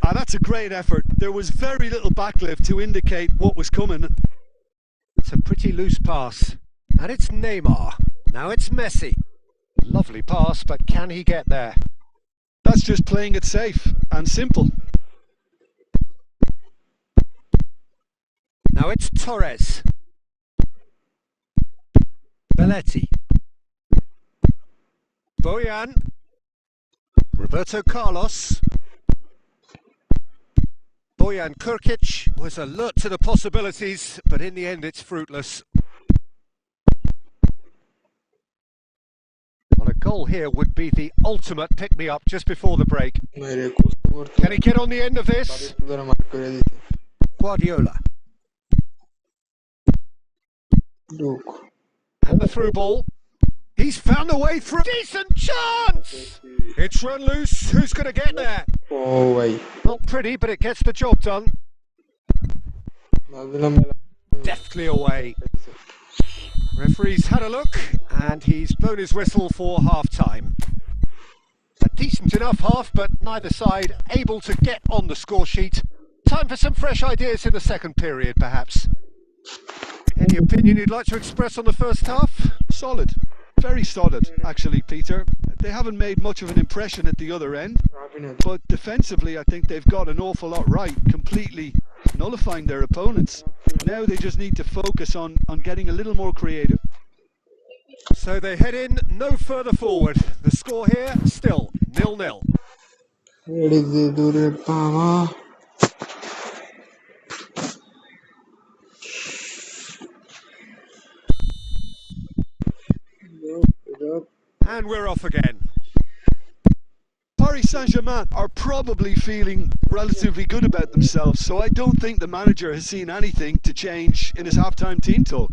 That's a great effort. There was very little backlift to indicate what was coming. It's a pretty loose pass. And it's Neymar. Now it's Messi. Lovely pass, but can he get there? That's just playing it safe and simple. Now it's Torres. Belletti. Bojan. Roberto Carlos. Bojan Kurkic was alert to the possibilities, but in the end it's fruitless. Well, a goal here would be the ultimate pick-me-up just before the break. Can he get on the end of this? Guardiola. And the through ball. He's found a way through. Decent chance! It's run loose. Who's going to get there? Not pretty, but it gets the job done. Deftly away. Referee's had a look, and he's blown his whistle for half-time. A decent enough half, but neither side able to get on the score sheet. Time for some fresh ideas in the second period, perhaps. Any opinion you'd like to express on the first half? Solid. Very solid, actually, Peter. They haven't made much of an impression at the other end, but defensively I think they've got an awful lot right, completely nullifying their opponents. Now they just need to focus on getting a little more creative. So they head in no further forward. The score here, still 0-0. And we're off again. Paris Saint-Germain are probably feeling relatively good about themselves, so I don't think the manager has seen anything to change in his half-time team talk.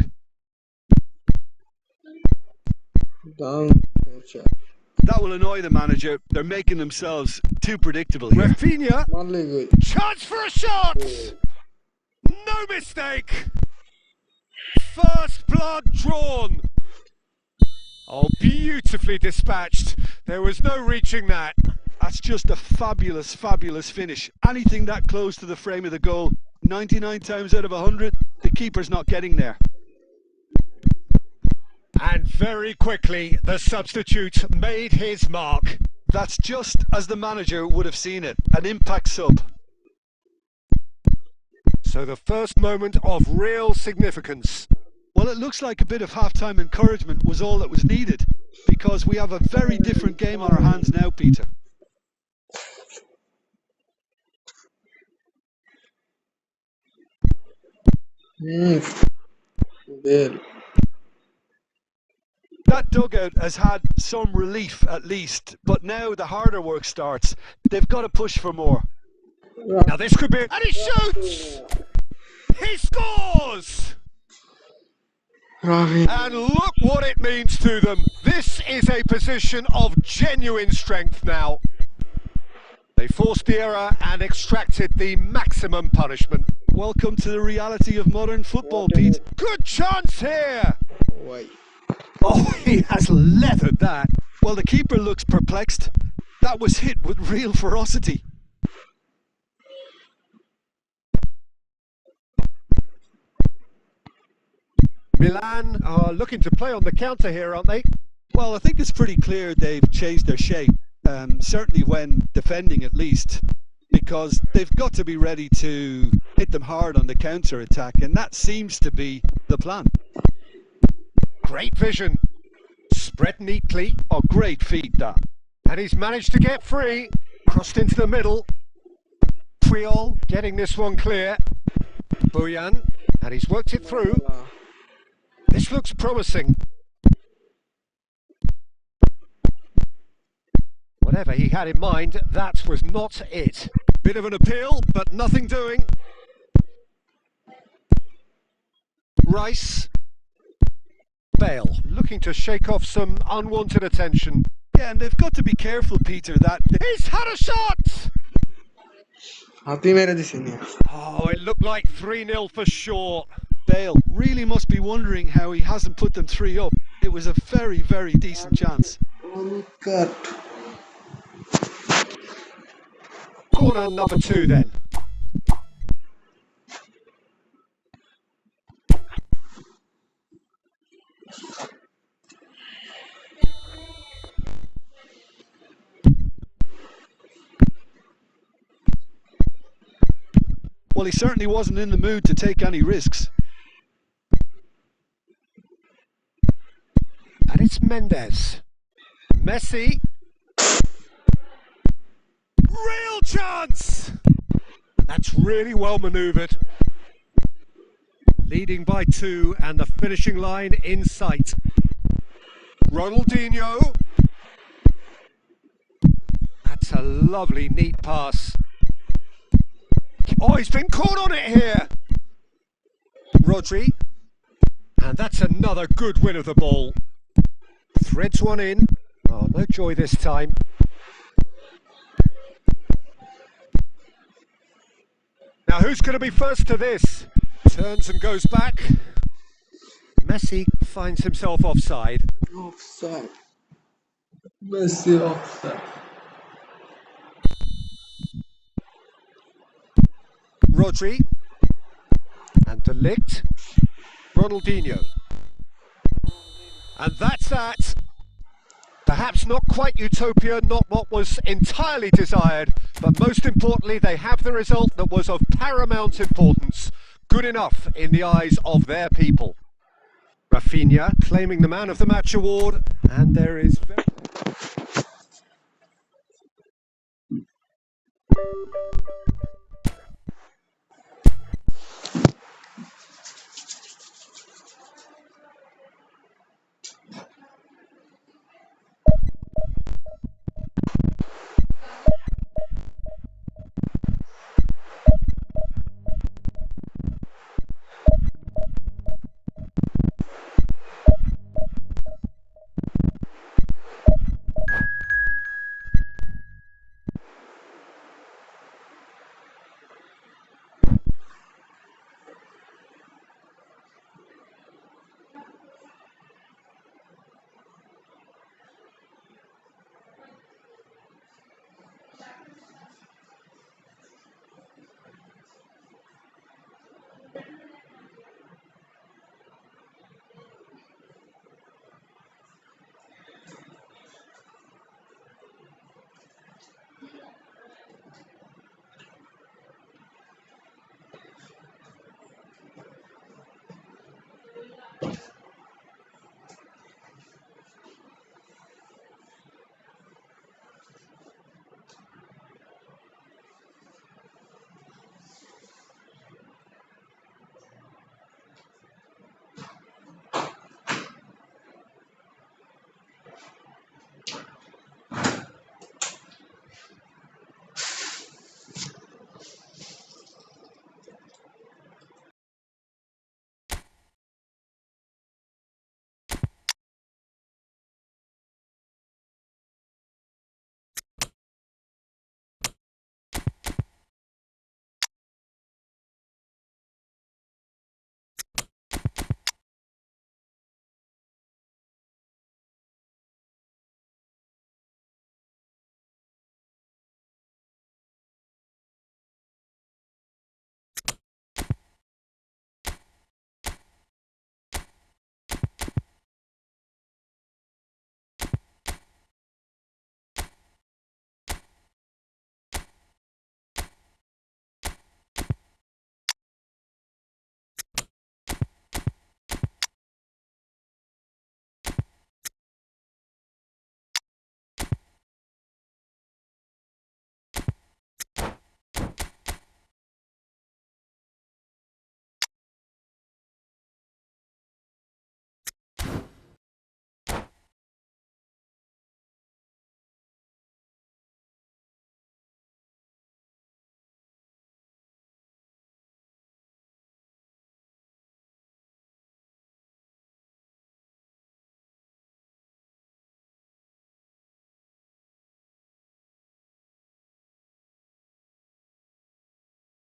That will annoy the manager. They're making themselves too predictable here. Rafinha, chance for a shot! No mistake! First blood drawn! Oh, beautifully dispatched. There was no reaching that. That's just a fabulous, fabulous finish. Anything that close to the frame of the goal, 99 times out of 100, the keeper's not getting there. And very quickly, the substitute made his mark. That's just as the manager would have seen it, an impact sub. So the first moment of real significance. Well, it looks like a bit of half-time encouragement was all that was needed, because we have a very different game on our hands now, Peter. That dugout has had some relief at least, but now the harder work starts. They've got to push for more. Now this could be... And he shoots! He scores! And look what it means to them. This is a position of genuine strength now. They forced the error and extracted the maximum punishment. Welcome to the reality of modern football, Pete. Good chance here! Oh, he has leathered that. Well, the keeper looks perplexed. That was hit with real ferocity. Milan are looking to play on the counter here, aren't they? Well, I think it's pretty clear they've changed their shape, certainly when defending at least, because they've got to be ready to hit them hard on the counter attack, and that seems to be the plan. Great vision. Spread neatly. Oh, great feet, that. And he's managed to get free. Crossed into the middle. Puyol getting this one clear. Bojan, and he's worked it through. This looks promising. Whatever he had in mind, that was not it. Bit of an appeal, but nothing doing. Rice. Bale, looking to shake off some unwanted attention. Yeah, and they've got to be careful, Peter, that... He's had a shot! Oh, it looked like 3-0 for sure. Bale really must be wondering how he hasn't put them 3 up. It was a very, very decent chance. Cut. Corner number 2 then. Well, he certainly wasn't in the mood to take any risks. And it's Mendes. Messi. Real chance! And that's really well manoeuvred. Leading by 2 and the finishing line in sight. Ronaldinho. That's a lovely, neat pass. Oh, he's been caught on it here. Rodri. And that's another good win of the ball. Threads one in. Oh, no joy this time. Now who's going to be first to this? Turns and goes back. Messi finds himself offside. Offside. Messi offside. Rodri. And De Ligt. Ronaldinho. And that's that. Perhaps not quite utopia, not what was entirely desired, but most importantly they have the result that was of paramount importance. Good enough in the eyes of their people. Rafinha claiming the Man of the Match award, and there is...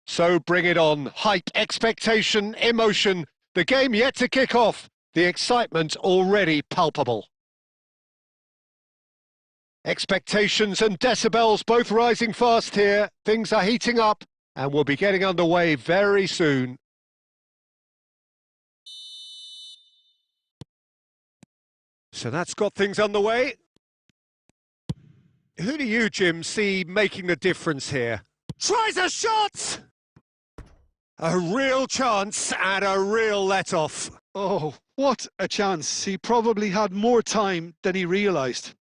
So bring it on. Hype, expectation, emotion. The game yet to kick off. The excitement already palpable. Expectations and decibels both rising fast here. Things are heating up and we'll be getting underway very soon. So that's got things underway. Who do you, Jim, see making the difference here? Tries a shot! A real chance and a real let-off. Oh, what a chance. He probably had more time than he realised.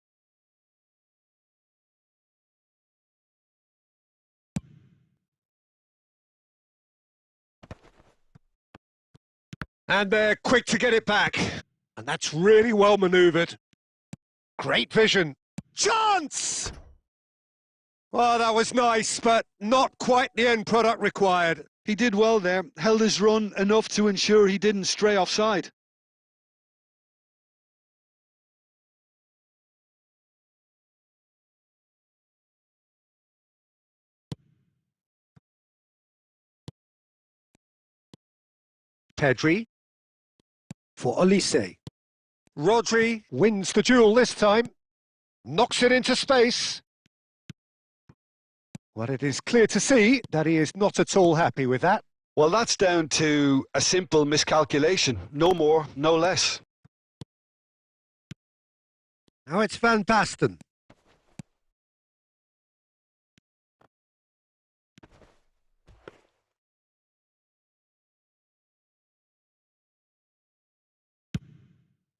And they're quick to get it back. And that's really well manoeuvred. Great vision. Chance! Well, that was nice, but not quite the end product required. He did well there, held his run enough to ensure he didn't stray offside. Pedri for Olise. Rodri wins the duel this time. Knocks it into space. Well, it is clear to see that he is not at all happy with that. Well, that's down to a simple miscalculation. No more, no less. Now it's Van Basten.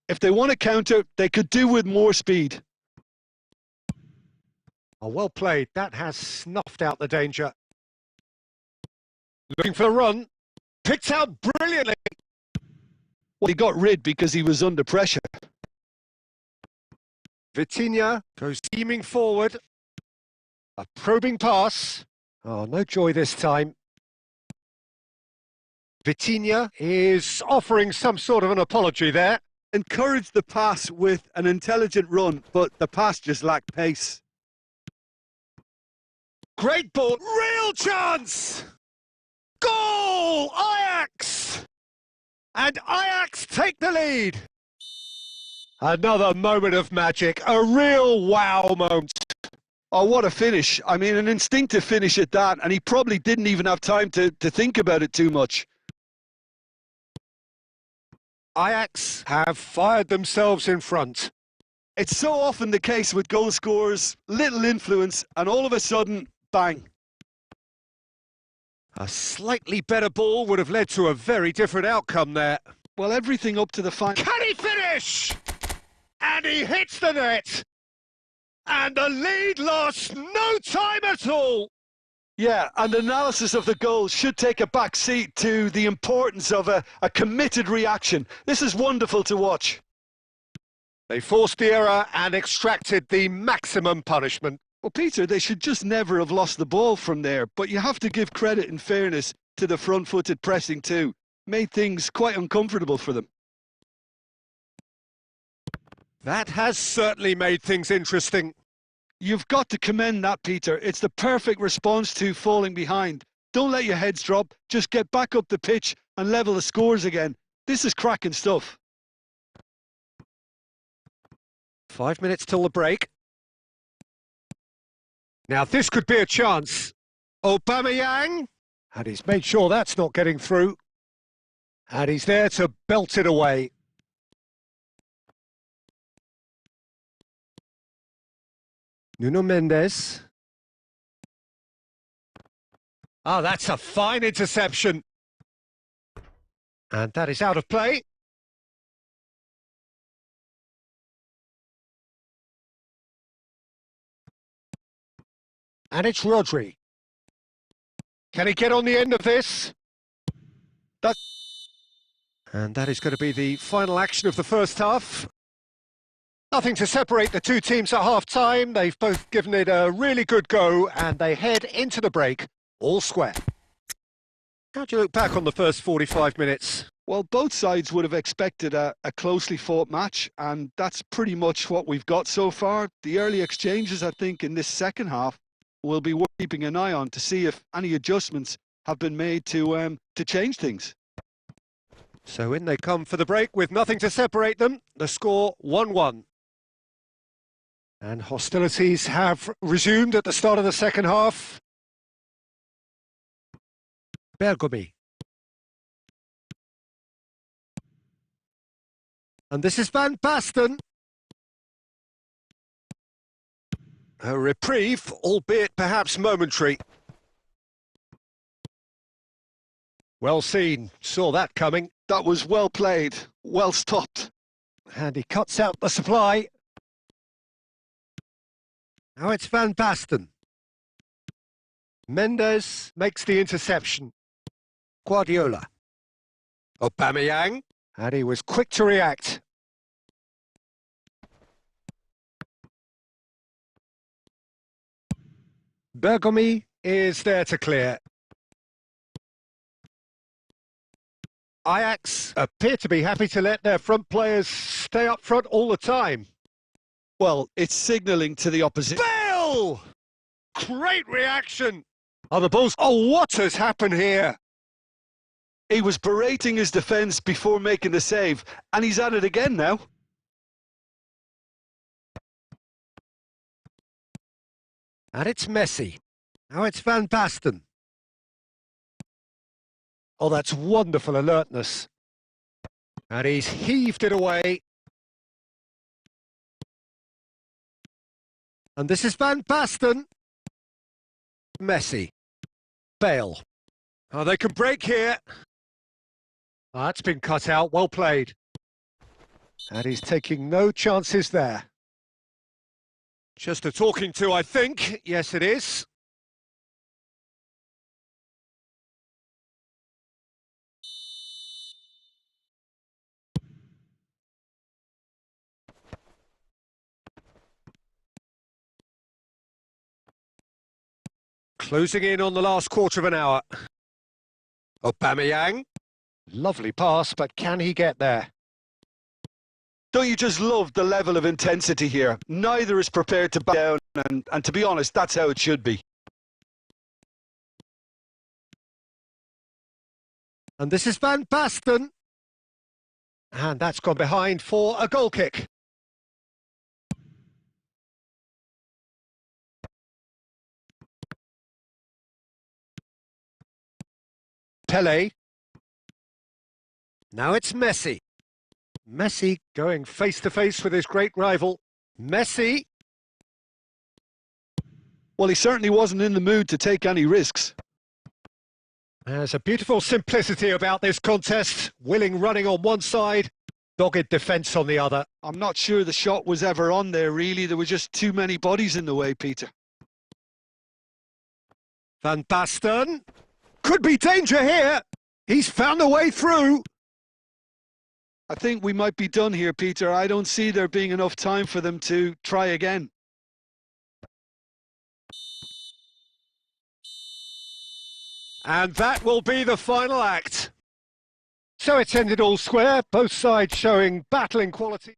If they want to counter, they could do with more speed. Oh, well played. That has snuffed out the danger. Looking for the run. Picked out brilliantly. Well, he got rid because he was under pressure. Vitinha goes steaming forward. A probing pass. Oh, no joy this time. Vitinha is offering some sort of an apology there. Encouraged the pass with an intelligent run, but the pass just lacked pace. Great ball. Real chance! Goal! Ajax! And Ajax take the lead. Another moment of magic. A real wow moment. Oh, what a finish. I mean, an instinctive finish at that, and he probably didn't even have time to think about it too much. Ajax have fired themselves in front. It's so often the case with goal scorers, little influence, and all of a sudden, bang. A slightly better ball would have led to a very different outcome there. Well, everything up to the final. Can he finish? And he hits the net. And the lead lost no time at all. Yeah, and analysis of the goal should take a back seat to the importance of a committed reaction. This is wonderful to watch. They forced the error and extracted the maximum punishment. Well, Peter, they should just never have lost the ball from there, but you have to give credit and fairness to the front-footed pressing too. Made things quite uncomfortable for them. That has certainly made things interesting. You've got to commend that, Peter. It's the perfect response to falling behind. Don't let your heads drop. Just get back up the pitch and level the scores again. This is cracking stuff. 5 minutes till the break. Now this could be a chance. Aubameyang. And he's made sure that's not getting through. And he's there to belt it away. Nuno Mendes. Oh, that's a fine interception. And that is out of play. And it's Rodri. Can he get on the end of this? And that is going to be the final action of the first half. Nothing to separate the two teams at half-time. They've both given it a really good go and they head into the break all square. How do you look back on the first 45 minutes? Well, both sides would have expected a closely fought match, and that's pretty much what we've got so far. The early exchanges, I think, in this second half will be worth keeping an eye on to see if any adjustments have been made to change things. So in they come for the break with nothing to separate them. The score 1-1. And hostilities have resumed at the start of the second half. Bergomi. And this is Van Basten. A reprieve, albeit perhaps momentary. Well seen, saw that coming. That was well played, well stopped. And he cuts out the supply. Now it's Van Basten. Mendes makes the interception. Guardiola. Aubameyang. And he was quick to react. Bergomi is there to clear. Ajax appear to be happy to let their front players stay up front all the time. Well, it's signalling to the opposition. Bale! Great reaction! Oh, the balls. Oh, what has happened here? He was berating his defence before making the save, and he's at it again now. And it's Messi. Now it's Van Basten. Oh, that's wonderful alertness. And he's heaved it away. And this is Van Basten. Messi. Bale. Oh, they can break here. Oh, that's been cut out. Well played. And he's taking no chances there. Just a talking to, I think. Yes, it is. Closing in on the last quarter of an hour. Aubameyang. Lovely pass, but can he get there? Don't you just love the level of intensity here? Neither is prepared to back down, and to be honest, that's how it should be. And this is Van Basten. And that's gone behind for a goal kick. Pele. Now it's Messi. Messi going face-to-face with his great rival. Messi. Well, he certainly wasn't in the mood to take any risks. There's a beautiful simplicity about this contest. Willing running on one side, dogged defence on the other. I'm not sure the shot was ever on there, really. There were just too many bodies in the way, Peter. Van Basten. Could be danger here. He's found a way through. I think we might be done here, Peter. I don't see there being enough time for them to try again. And that will be the final act. So it's ended all square, both sides showing battling quality.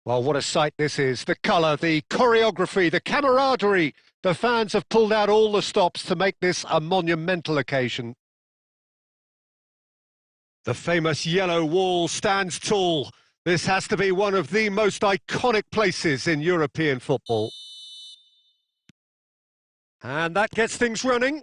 Well, what a sight this is. The colour, the choreography, the camaraderie. The fans have pulled out all the stops to make this a monumental occasion. The famous yellow wall stands tall. This has to be one of the most iconic places in European football. And that gets things running.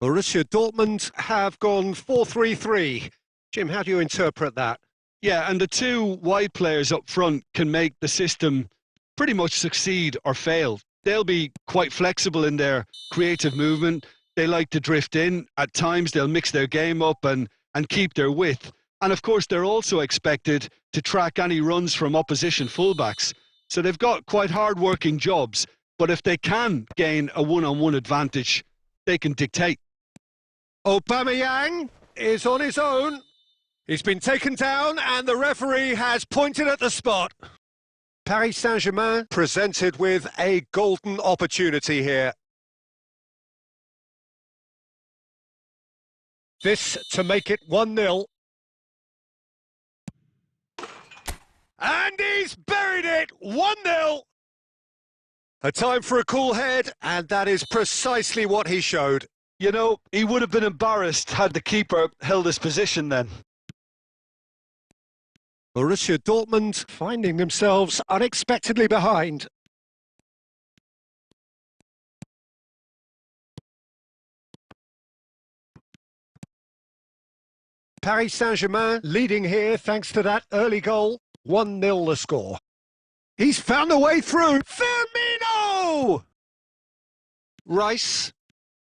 Borussia Dortmund have gone 4-3-3. Jim, how do you interpret that? Yeah, and the two wide players up front can make the system pretty much succeed or fail. They'll be quite flexible in their creative movement. They like to drift in. At times, they'll mix their game up and keep their width. And of course, they're also expected to track any runs from opposition fullbacks. So they've got quite hard-working jobs. But if they can gain a one-on-one advantage, they can dictate. Aubameyang is on his own. He's been taken down and the referee has pointed at the spot. Paris Saint-Germain presented with a golden opportunity here. This to make it 1-0. And he's buried it! 1-0! A time for a cool head, and that is precisely what he showed. You know, he would have been embarrassed had the keeper held his position then. Borussia Dortmund finding themselves unexpectedly behind. Paris Saint-Germain leading here thanks to that early goal. 1-0 the score. He's found a way through. Firmino! Rice.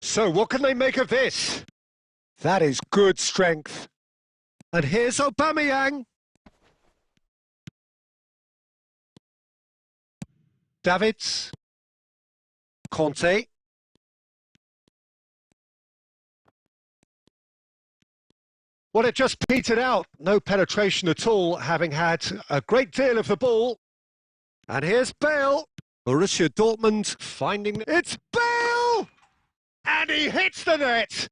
So what can they make of this? That is good strength. And here's Aubameyang. Davids. Conte. Well, it just petered out. No penetration at all, having had a great deal of the ball. And here's Bale. Borussia Dortmund finding... It's Bale! And he hits the net.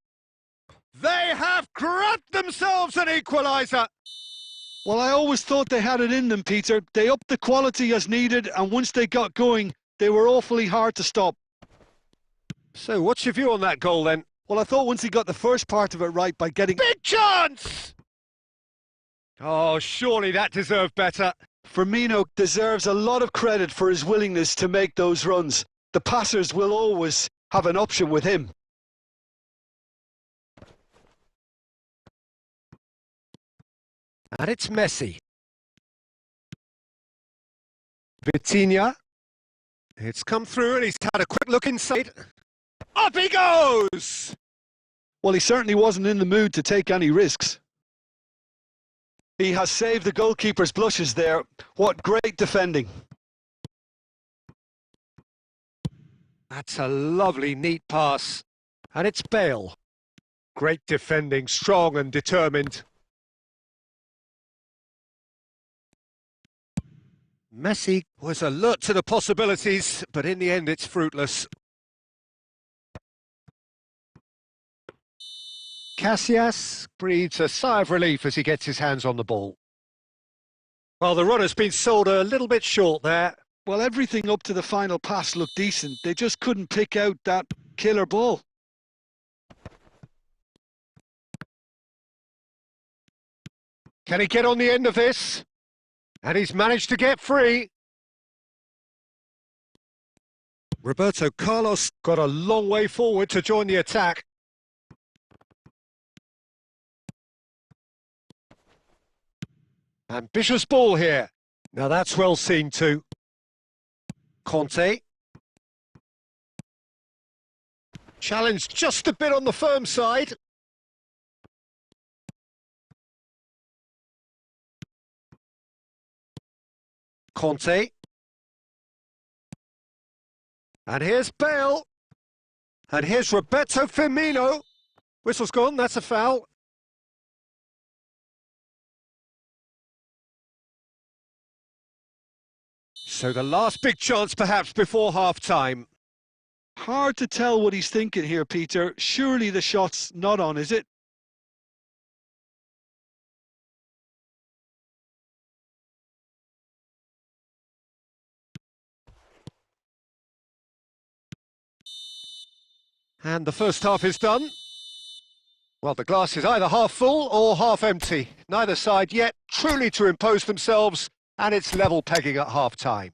They have grabbed themselves an equaliser. Well, I always thought they had it in them, Peter. They upped the quality as needed, and once they got going, they were awfully hard to stop. So what's your view on that goal then? Well, I thought once he got the first part of it right by getting... Big chance! Oh, surely that deserved better. Firmino deserves a lot of credit for his willingness to make those runs. The passers will always have an option with him. And it's Messi. Vitinha. It's come through and he's had a quick look inside. Up he goes! Well, he certainly wasn't in the mood to take any risks. He has saved the goalkeeper's blushes there. What great defending. That's a lovely, neat pass. And it's Bale. Great defending, strong and determined. Messi was alert to the possibilities, but in the end it's fruitless. Casillas breathes a sigh of relief as he gets his hands on the ball. Well, the run has been sold a little bit short there. Well, everything up to the final pass looked decent. They just couldn't pick out that killer ball. Can he get on the end of this? And he's managed to get free. Roberto Carlos got a long way forward to join the attack. Ambitious ball here. Now that's well seen too. Conte. Challenged just a bit on the firm side. Conte. And here's Bale. And here's Roberto Firmino. Whistle's gone, that's a foul. So the last big chance perhaps before half-time. Hard to tell what he's thinking here, Peter. Surely the shot's not on, is it? And the first half is done. Well, the glass is either half full or half empty. Neither side yet truly to impose themselves, and it's level pegging at half-time.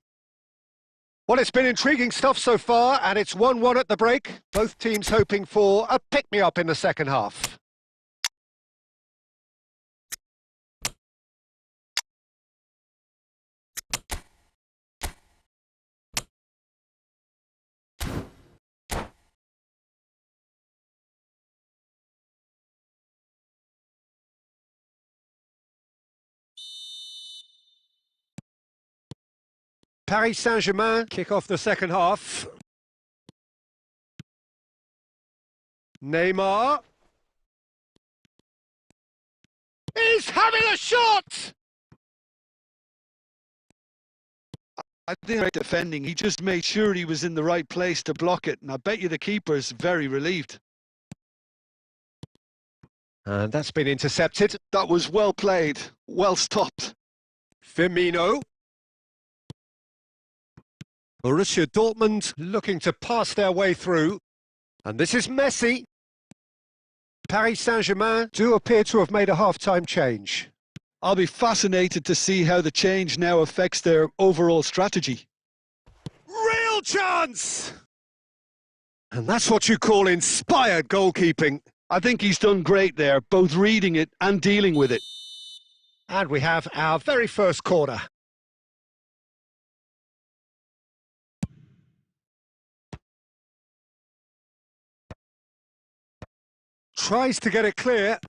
Well, it's been intriguing stuff so far, and it's 1-1 at the break. Both teams hoping for a pick-me-up in the second half. Paris Saint-Germain kick off the second half. Neymar. He's having a shot! I think right defending, he just made sure he was in the right place to block it, and I bet you the keeper's very relieved. And that's been intercepted. That was well played, well stopped. Firmino. Borussia Dortmund looking to pass their way through. And this is Messi. Paris Saint-Germain do appear to have made a half-time change. I'll be fascinated to see how the change now affects their overall strategy. Real chance! And that's what you call inspired goalkeeping. I think he's done great there, both reading it and dealing with it. And we have our very first corner. Tries to get it clear.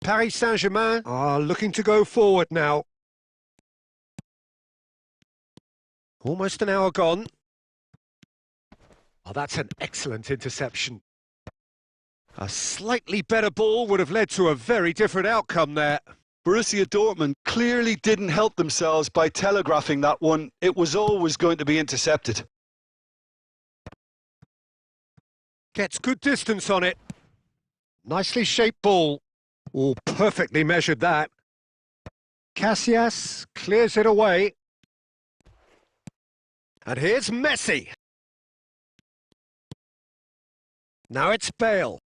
Paris Saint-Germain are looking to go forward now. Almost an hour gone. Oh, that's an excellent interception. A slightly better ball would have led to a very different outcome there. Borussia Dortmund clearly didn't help themselves by telegraphing that one. It was always going to be intercepted. Gets good distance on it. Nicely shaped ball. Oh, perfectly measured that. Casillas clears it away. And here's Messi. Now it's Bale.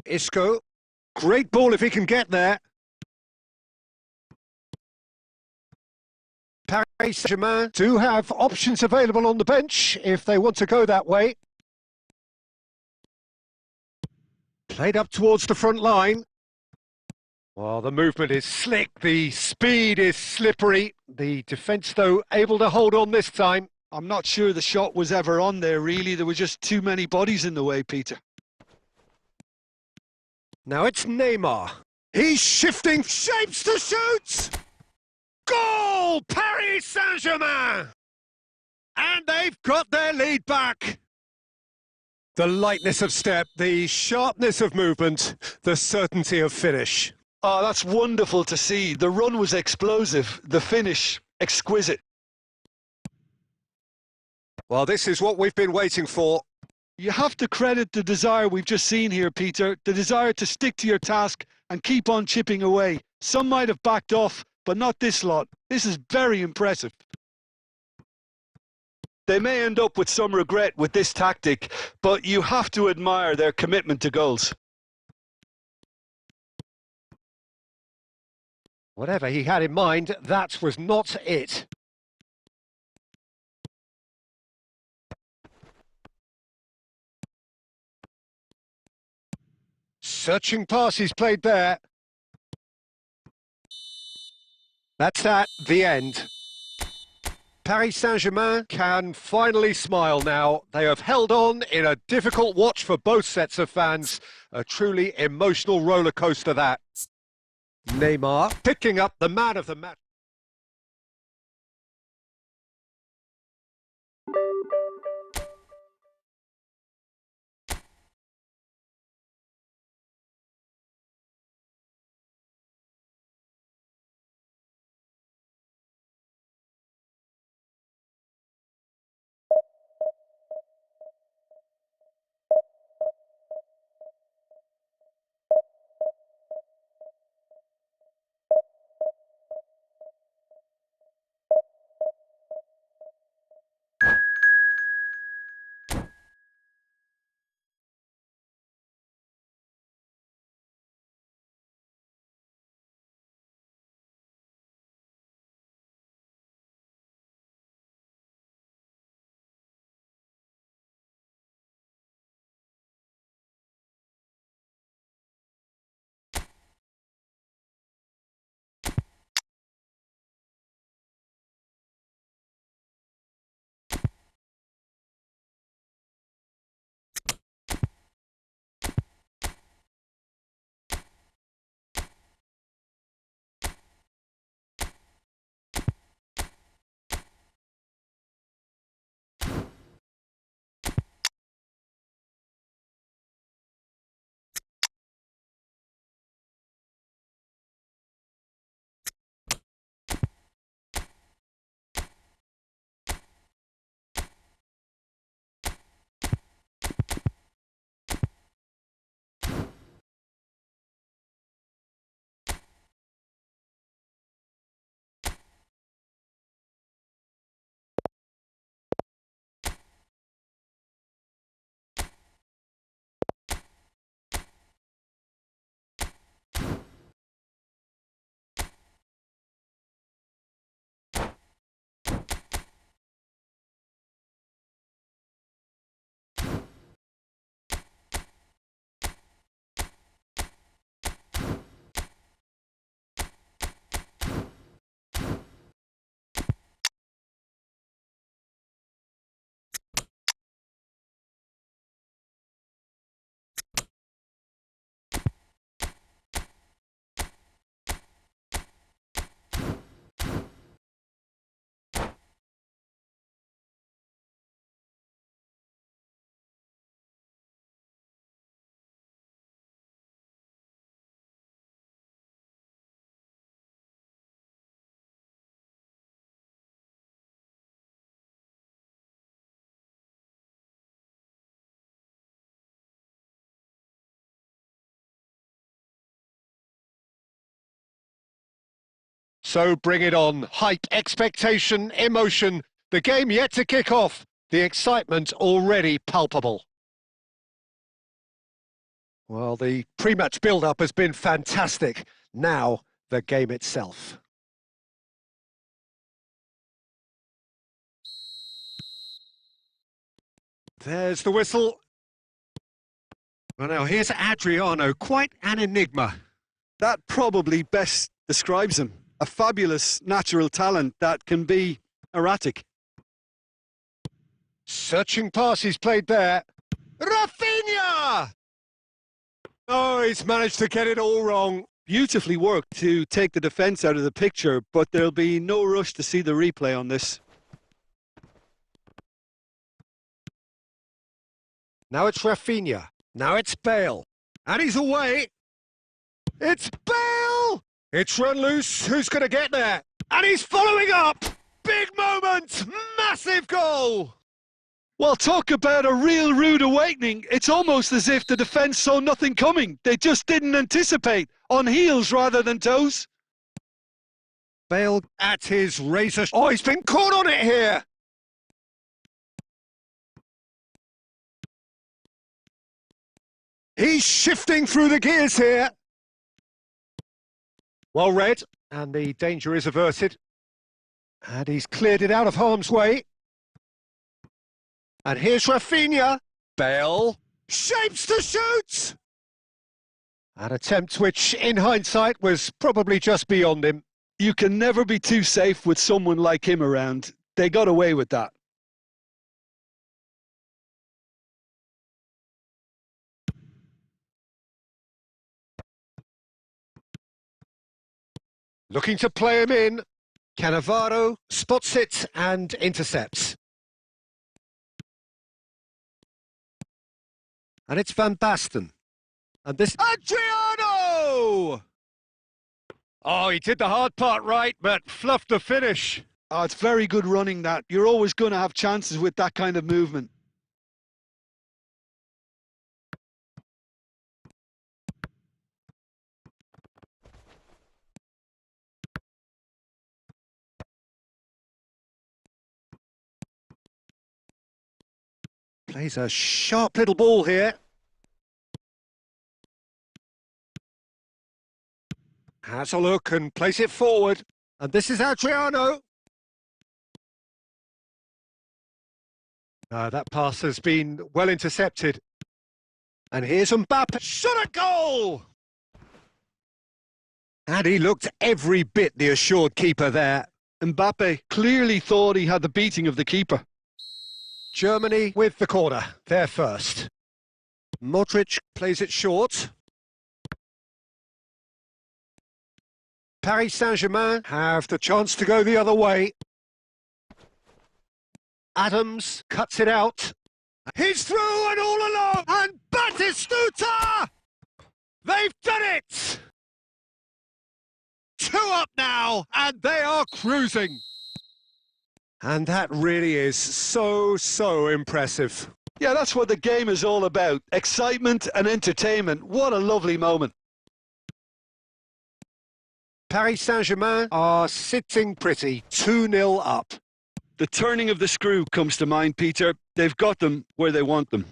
Isco. Great ball if he can get there. Paris Saint-Germain do have options available on the bench if they want to go that way. Played up towards the front line. Well, the movement is slick, the speed is slippery. The defence, though, able to hold on this time. I'm not sure the shot was ever on there, really. There were just too many bodies in the way, Peter. Now it's Neymar. He's shifting shapes to shoot! Goal! Paris Saint-Germain! And they've got their lead back. The lightness of step, the sharpness of movement, the certainty of finish. Oh, that's wonderful to see. The run was explosive, the finish exquisite. Well, this is what we've been waiting for. You have to credit the desire we've just seen here, Peter, the desire to stick to your task and keep on chipping away. Some might have backed off, but not this lot. This is very impressive. They may end up with some regret with this tactic, but you have to admire their commitment to goals. Whatever he had in mind, that was not it. Searching pass he's played there. That's the end. Paris Saint-Germain can finally smile now. They have held on in a difficult watch for both sets of fans. A truly emotional roller coaster that. Neymar picking up the man of the match. So bring it on. Hype, expectation, emotion. The game yet to kick off. The excitement already palpable. Well, the pre-match build-up has been fantastic. Now, the game itself. There's the whistle. Well, now here's Adriano, quite an enigma. That probably best describes him. A fabulous natural talent that can be erratic. Searching pass he's played there. Rafinha! Oh, he's managed to get it all wrong. Beautifully worked to take the defence out of the picture, but there'll be no rush to see the replay on this. Now it's Rafinha. Now it's Bale. And he's away. It's Bale! It's run loose. Who's going to get there? And he's following up. Big moment. Massive goal. Well, talk about a real rude awakening. It's almost as if the defence saw nothing coming. They just didn't anticipate. On heels rather than toes. Bale at his razor. Oh, he's been caught on it here. He's shifting through the gears here. Well read, and the danger is averted. And he's cleared it out of harm's way. And here's Rafinha. Bale shapes to shoot. An attempt which, in hindsight, was probably just beyond him. You can never be too safe with someone like him around. They got away with that. Looking to play him in. Cannavaro spots it and intercepts. And it's Van Basten. And this... Adriano! Oh, he did the hard part right, but fluffed the finish. Oh, it's very good running that. You're always going to have chances with that kind of movement. Plays a sharp little ball here. Has a look and plays it forward. And this is Adriano. That pass has been well intercepted. And here's Mbappe. Shot a goal! And he looked every bit the assured keeper there. Mbappe clearly thought he had the beating of the keeper. Germany with the corner, they're first. Modric plays it short. Paris Saint-Germain have the chance to go the other way. Adams cuts it out. He's through and all along! And Batistuta! They've done it! 2 up now, and they are cruising. And that really is so impressive. Yeah, that's what the game is all about. Excitement and entertainment. What a lovely moment. Paris Saint-Germain are sitting pretty, 2-0 up. The turning of the screw comes to mind, Peter. They've got them where they want them.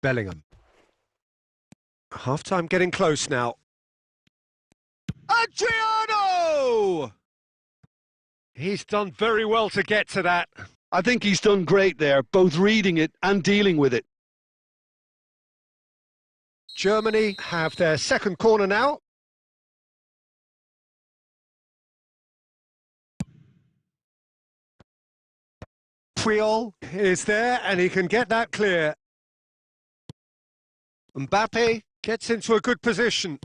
Bellingham. Half-time getting close now. Adriano! He's done very well to get to that. I think he's done great there, both reading it and dealing with it. Germany have their second corner now. Puyol is there and he can get that clear. Mbappe gets into a good position.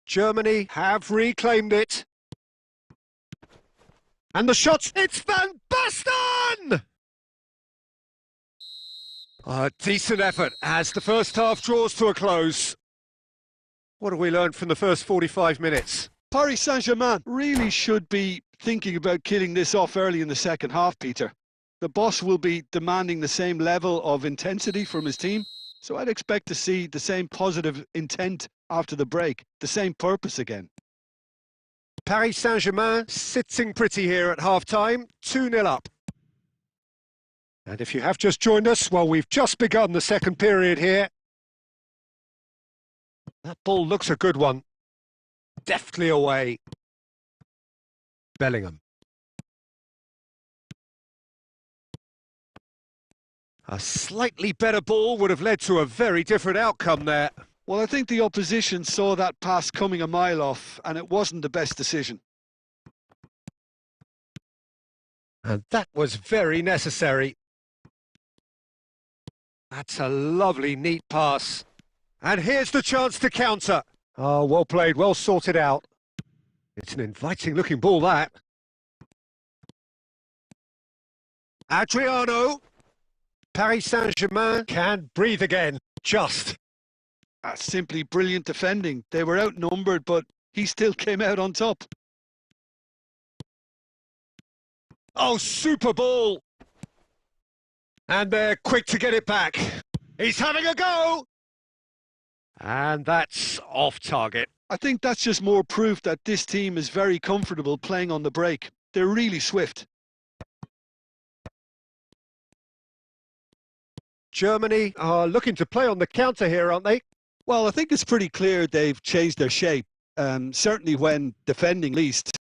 Germany have reclaimed it. And the shots, it's Van Basten! A decent effort as the first half draws to a close. What have we learned from the first 45 minutes? Paris Saint-Germain really should be thinking about killing this off early in the second half, Peter. The boss will be demanding the same level of intensity from his team, So I'd expect to see the same positive intent after the break, the same purpose again. Paris Saint-Germain sitting pretty here at half-time, 2-0 up. And if you have just joined us, well, we've just begun the second period here. That ball looks a good one. Deftly away. Bellingham. A slightly better ball would have led to a very different outcome there. Well, I think the opposition saw that pass coming a mile off, and it wasn't the best decision. And that was very necessary. That's a lovely, neat pass. And here's the chance to counter. Oh, well played, well sorted out. It's an inviting-looking ball, that. Adriano. Paris Saint-Germain can breathe again. Just. That's simply brilliant defending. They were outnumbered, but he still came out on top. Oh, super ball! And they're quick to get it back. He's having a go! And that's off target. I think that's just more proof that this team is very comfortable playing on the break. They're really swift. Germany are looking to play on the counter here, aren't they? Well, I think it's pretty clear they've changed their shape, certainly when defending least,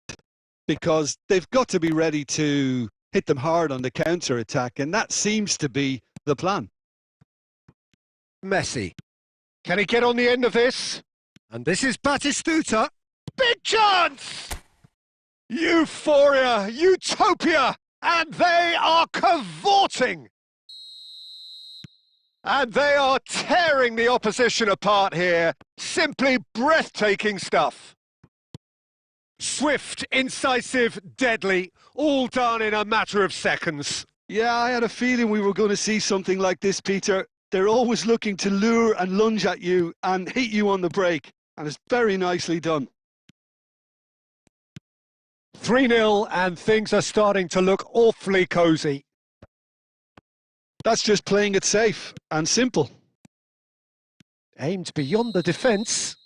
because they've got to be ready to hit them hard on the counter-attack, and that seems to be the plan. Messi. Can he get on the end of this? And this is Batistuta. Big chance! Euphoria, utopia, and they are cavorting! And they are tearing the opposition apart here. Simply breathtaking stuff. Swift, incisive, deadly, all done in a matter of seconds. Yeah, I had a feeling we were going to see something like this, Peter. They're always looking to lure and lunge at you and hit you on the break. And it's very nicely done. 3-0 and things are starting to look awfully cosy. That's just playing it safe and simple. Aimed beyond the defence.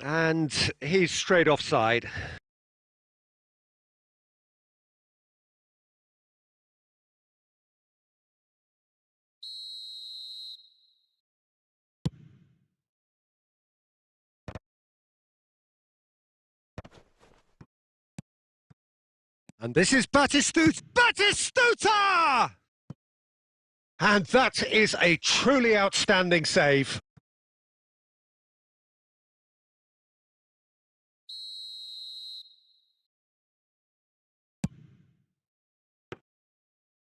And he's straight offside. And this is Batistuta! Batistuta! And that is a truly outstanding save.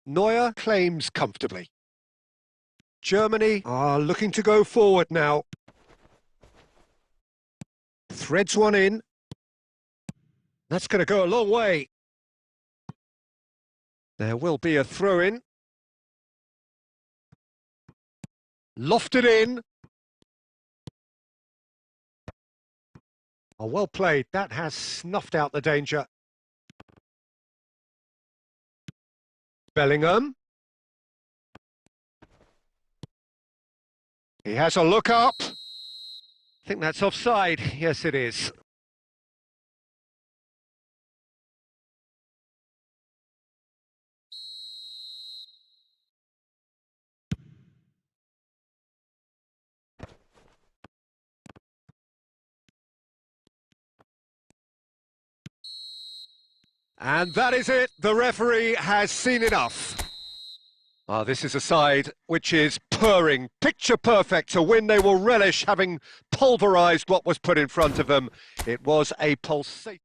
Neuer claims comfortably. Germany are looking to go forward now. Threads one in. That's going to go a long way. There will be a throw-in. Lofted in. Oh, well played. That has snuffed out the danger. Bellingham. He has a look up. I think that's offside. Yes, it is. And that is it. The referee has seen enough. This is a side which is purring, picture perfect to win. They will relish having pulverised what was put in front of them. It was a pulsation.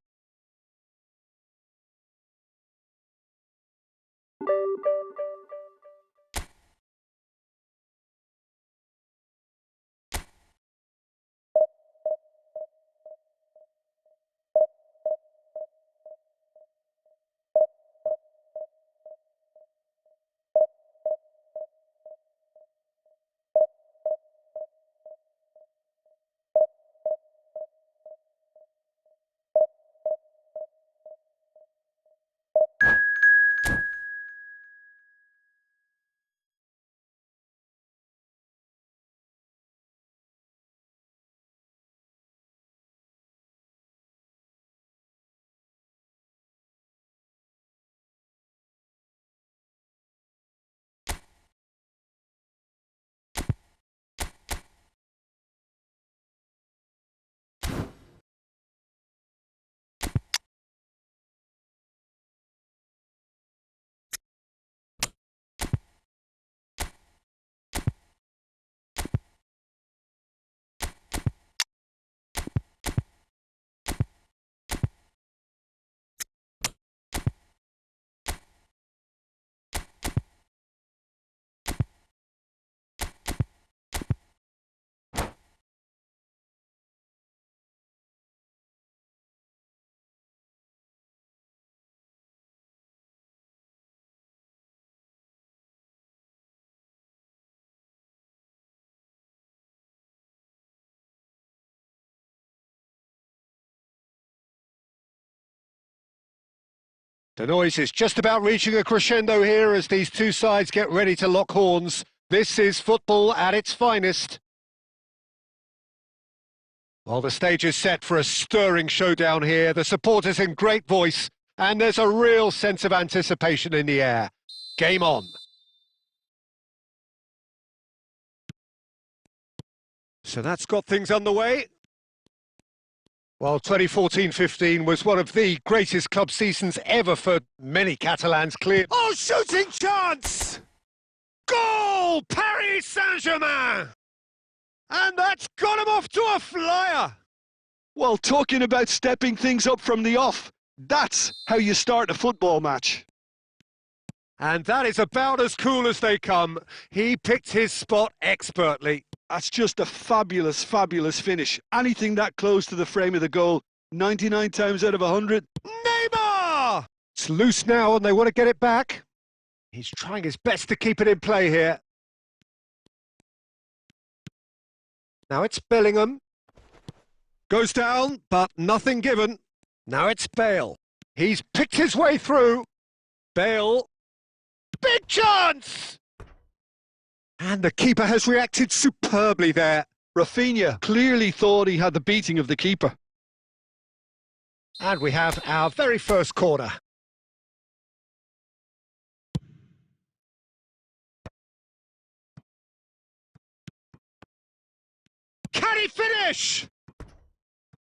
The noise is just about reaching a crescendo here as these two sides get ready to lock horns. This is football at its finest. Well, the stage is set for a stirring showdown here. The supporters in great voice, and there's a real sense of anticipation in the air. Game on. So that's got things underway. Well, 2014-15 was one of the greatest club seasons ever for many Catalans, clear. Oh, shooting chance! Goal! Paris Saint-Germain! And that's got him off to a flyer! Well, talking about stepping things up from the off, that's how you start a football match. And that is about as cool as they come. He picked his spot expertly. That's just a fabulous, fabulous finish. Anything that close to the frame of the goal, 99 times out of 100. Neymar! It's loose now and they want to get it back. He's trying his best to keep it in play here. Now it's Bellingham. Goes down, but nothing given. Now it's Bale. He's picked his way through. Bale. Big chance! And the keeper has reacted superbly there. Rafinha clearly thought he had the beating of the keeper. And we have our very first corner. Can he finish?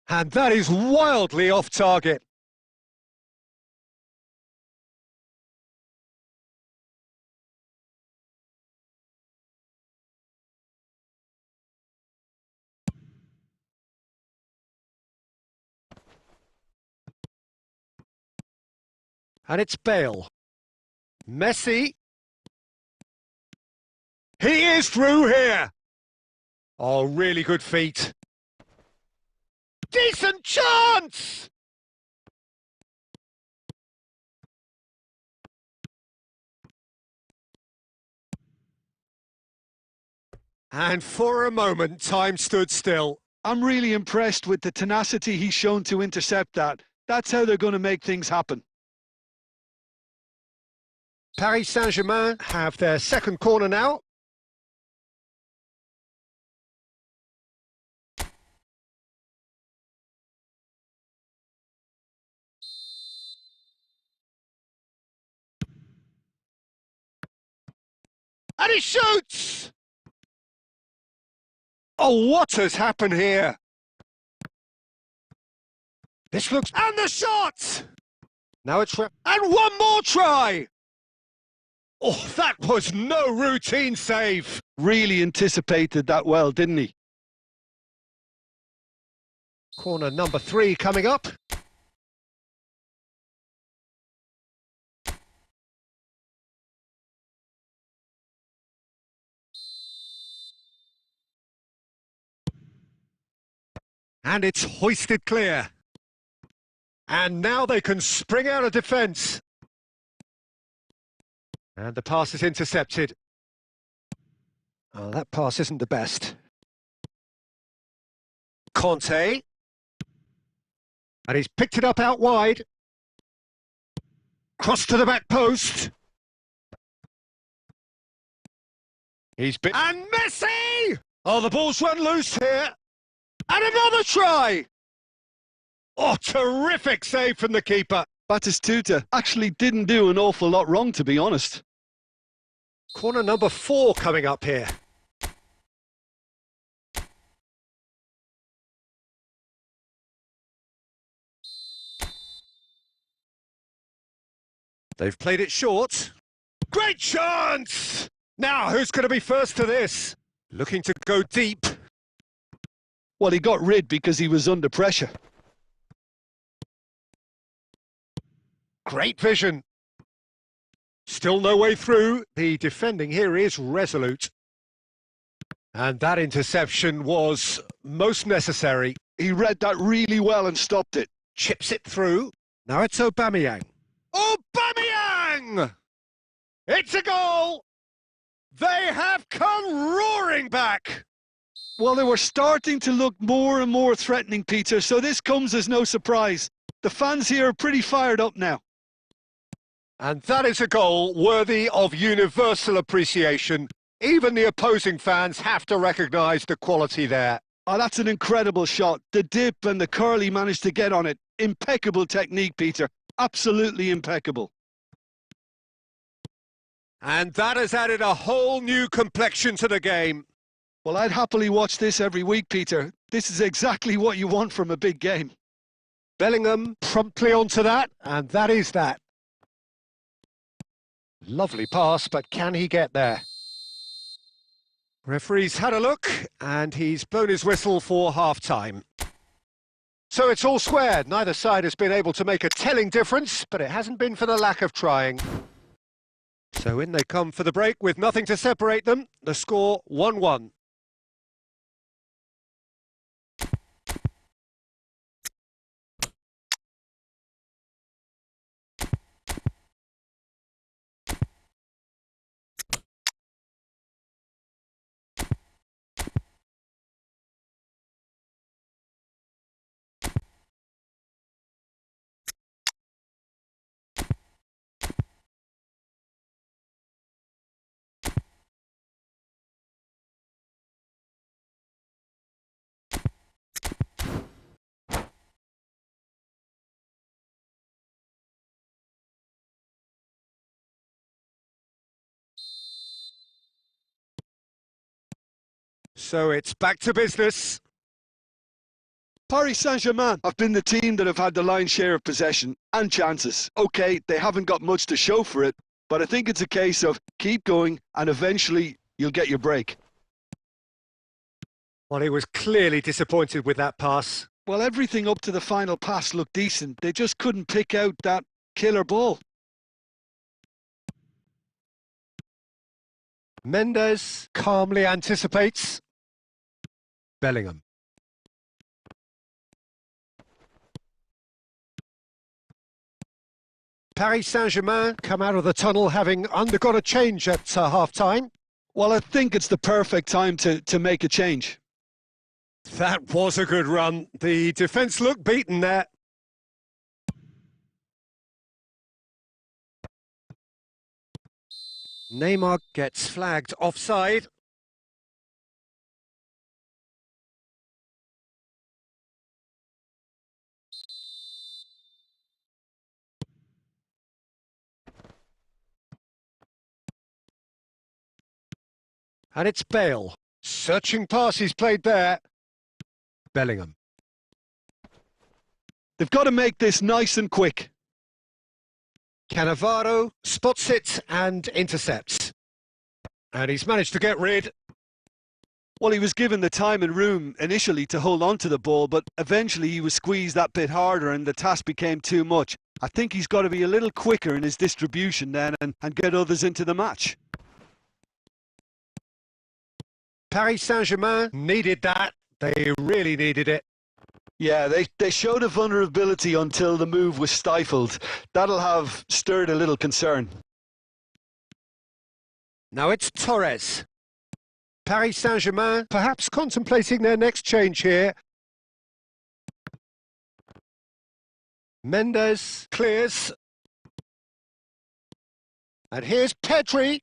And that is wildly off target. And it's Bale. Messi. He is through here. Oh, really good feet. Decent chance! And for a moment, time stood still. I'm really impressed with the tenacity he's shown to intercept that. That's how they're going to make things happen. Paris Saint-Germain have their second corner now. And he shoots! Oh, what has happened here? This looks... And the shot! Now it's... And one more try! Oh, that was no routine save. Really anticipated that well, didn't he? Corner number 3 coming up. And it's hoisted clear. And now they can spring out of defence. And the pass is intercepted. Oh, that pass isn't the best. Conte. And he's picked it up out wide. Cross to the back post. He's been... And Messi! Oh, the ball's run loose here. And another try! Oh, terrific save from the keeper. Batistuta actually didn't do an awful lot wrong, to be honest. Corner number 4 coming up here. They've played it short. Great chance! Now, who's going to be first to this? Looking to go deep. Well, he got rid because he was under pressure. Great vision. Still no way through. The defending here is resolute. And that interception was most necessary. He read that really well and stopped it. Chips it through. Now it's Aubameyang. Aubameyang! It's a goal! They have come roaring back! Well, they were starting to look more and more threatening, Peter, so this comes as no surprise. The fans here are pretty fired up now. And that is a goal worthy of universal appreciation. Even the opposing fans have to recognise the quality there. Oh, that's an incredible shot. The dip and the curl he managed to get on it. Impeccable technique, Peter. Absolutely impeccable. And that has added a whole new complexion to the game. Well, I'd happily watch this every week, Peter. This is exactly what you want from a big game. Bellingham promptly onto that, and that is that. Lovely pass, but can he get there? Referee's had a look, and he's blown his whistle for half-time. So it's all square. Neither side has been able to make a telling difference, but it hasn't been for the lack of trying. So in they come for the break with nothing to separate them. The score 1-1. So it's back to business. Paris Saint-Germain have been the team that have had the lion's share of possession and chances. OK, they haven't got much to show for it, but I think it's a case of keep going and eventually you'll get your break. Well, he was clearly disappointed with that pass. Well, everything up to the final pass looked decent. They just couldn't pick out that killer ball. Mendes calmly anticipates. Bellingham. Paris Saint-Germain come out of the tunnel having undergone a change at half-time. Well, I think it's the perfect time to make a change. That was a good run. The defence looked beaten there. Neymar gets flagged offside. And it's Bale. Searching pass he's played there. Bellingham. They've got to make this nice and quick. Cannavaro spots it and intercepts. And he's managed to get rid. Well, he was given the time and room initially to hold on to the ball, but eventually he was squeezed that bit harder and the task became too much. I think he's got to be a little quicker in his distribution then and get others into the match. Paris Saint-Germain needed that. They really needed it. Yeah, they showed a vulnerability until the move was stifled. That'll have stirred a little concern. Now it's Torres. Paris Saint-Germain perhaps contemplating their next change here. Mendes clears. And here's Pedri.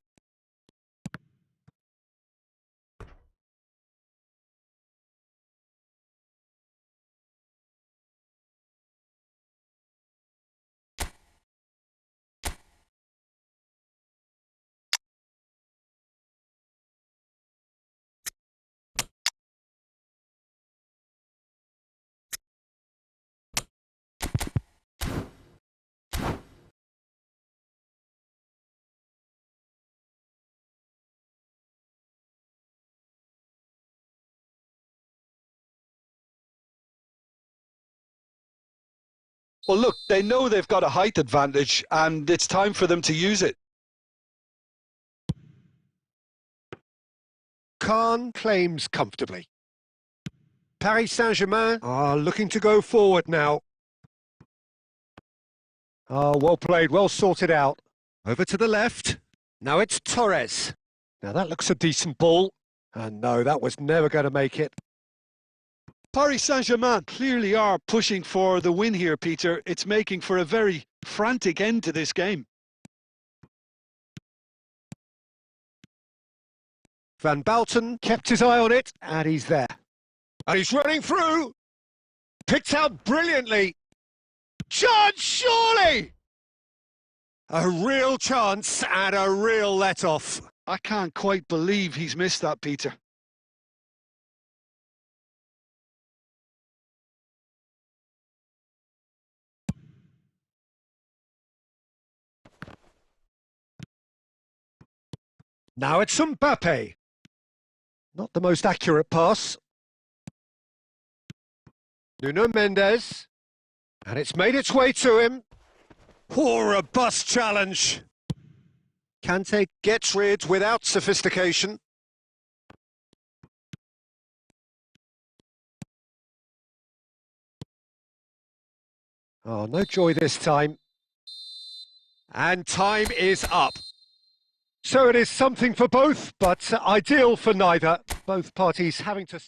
Well, look, they know they've got a height advantage and it's time for them to use it. Khan claims comfortably. Paris Saint-Germain are looking to go forward now. Oh, well played, well sorted out. Over to the left. Now it's Torres. Now that looks a decent ball. And no, that was never going to make it. Paris Saint-Germain clearly are pushing for the win here, Peter. It's making for a very frantic end to this game. Van Bouten kept his eye on it, and he's there. And he's running through. Picked out brilliantly. Chance, surely! A real chance and a real let-off. I can't quite believe he's missed that, Peter. Now it's Mbappe. Not the most accurate pass. Nuno Mendes. And it's made its way to him. Oh, robust challenge. Kante gets rid without sophistication. Oh, no joy this time. And time is up. So it is something for both, but ideal for neither. Both parties having to...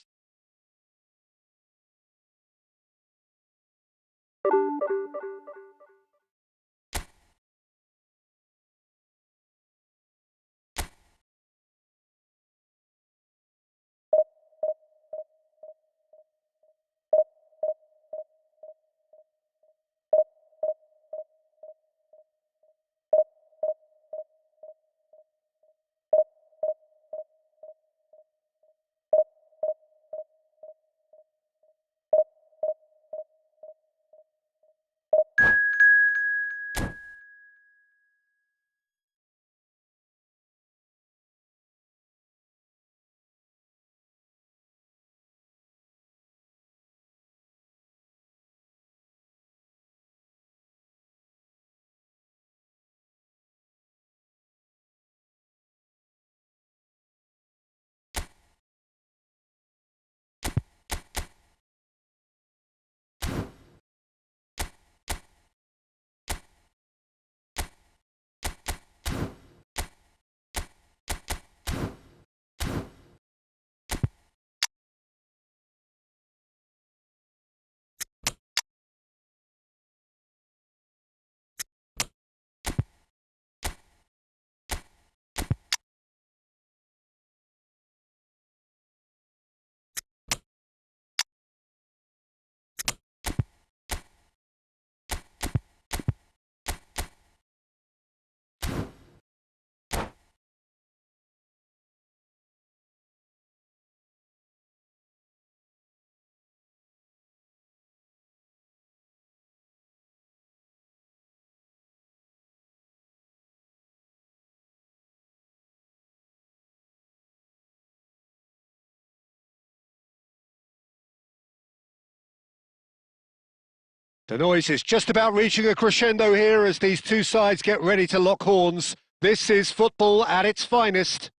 The noise is just about reaching a crescendo here as these two sides get ready to lock horns. This is football at its finest.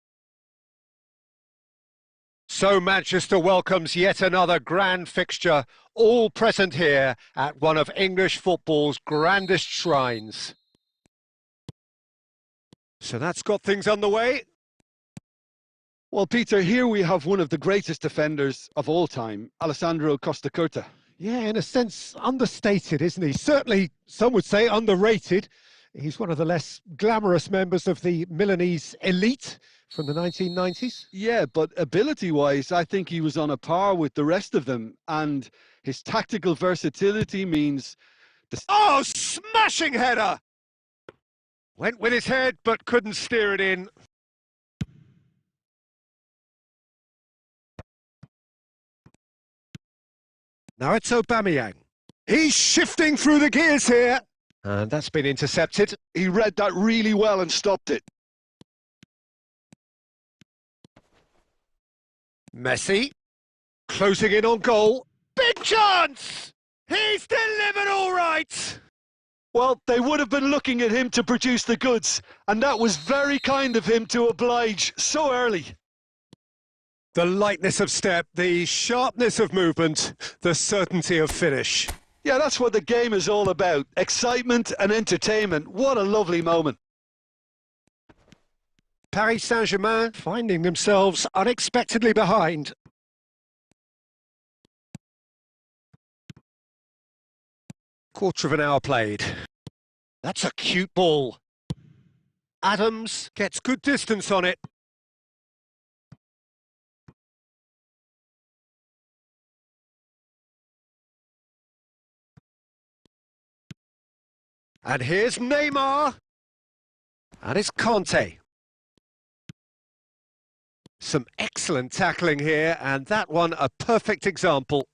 So Manchester welcomes yet another grand fixture, all present here at one of English football's grandest shrines. So that's got things underway. Well, Peter, here we have one of the greatest defenders of all time, Alessandro Costacurta. Yeah, in a sense, understated, isn't he? Certainly, some would say underrated. He's one of the less glamorous members of the Milanese elite from the 1990s. Yeah, but ability-wise, I think he was on a par with the rest of them. And his tactical versatility means... Oh, smashing header! Went with his head, but couldn't steer it in. Now it's Aubameyang. He's shifting through the gears here. And that's been intercepted. He read that really well and stopped it. Messi, closing in on goal. Big chance! He's delivered all right! Well, they would have been looking at him to produce the goods, and that was very kind of him to oblige so early. The lightness of step, the sharpness of movement, the certainty of finish. Yeah, that's what the game is all about. Excitement and entertainment. What a lovely moment. Paris Saint-Germain finding themselves unexpectedly behind. Quarter of an hour played. That's a cute ball. Adams gets good distance on it. And here's Neymar. And it's Conte. Some excellent tackling here, and that one a perfect example.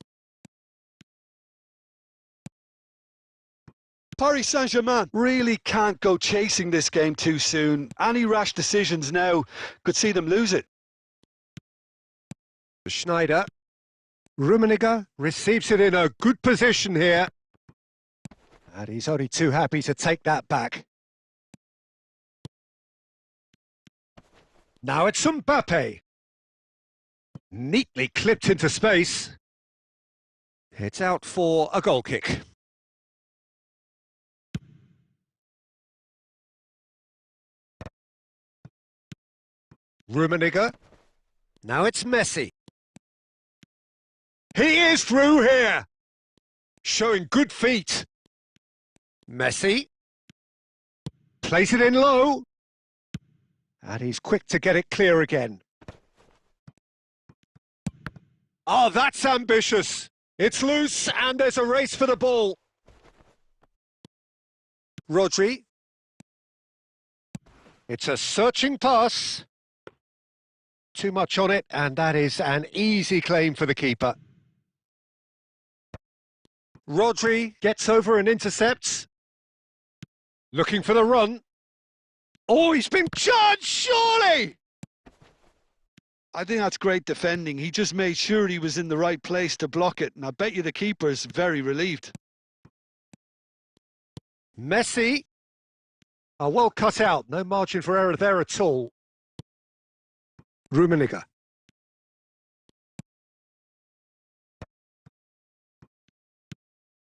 Paris Saint-Germain really can't go chasing this game too soon. Any rash decisions now could see them lose it. Schneider. Rummenigge receives it in a good position here. And he's only too happy to take that back. Now it's Mbappe. Neatly clipped into space. It's out for a goal kick. Rummenigge. Now it's Messi. He is through here. Showing good feet. Messi. Plays it in low. And he's quick to get it clear again. Oh, that's ambitious. It's loose and there's a race for the ball. Rodri. It's a searching pass. Too much on it, and that is an easy claim for the keeper. Rodri gets over and intercepts. Looking for the run. Oh, he's been charged, surely! I think that's great defending. He just made sure he was in the right place to block it, and I bet you the keeper's very relieved. Messi. Oh, well cut out. No margin for error there at all. Rummenigge.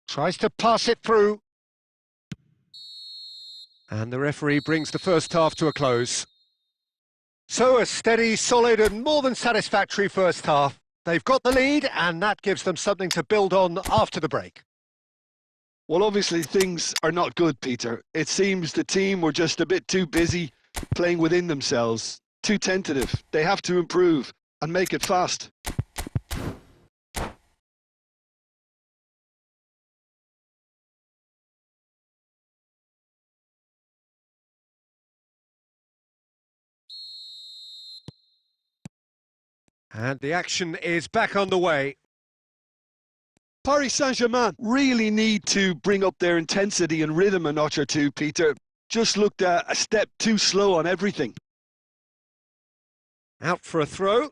Tries to pass it through. And the referee brings the first half to a close. So a steady, solid and more than satisfactory first half. They've got the lead and that gives them something to build on after the break. Well, obviously things are not good, Peter. It seems the team were just a bit too busy playing within themselves. Too tentative. They have to improve and make it fast. And the action is back on the way. Paris Saint-Germain really need to bring up their intensity and rhythm a notch or two, Peter. Just looked a step too slow on everything. Out for a throw.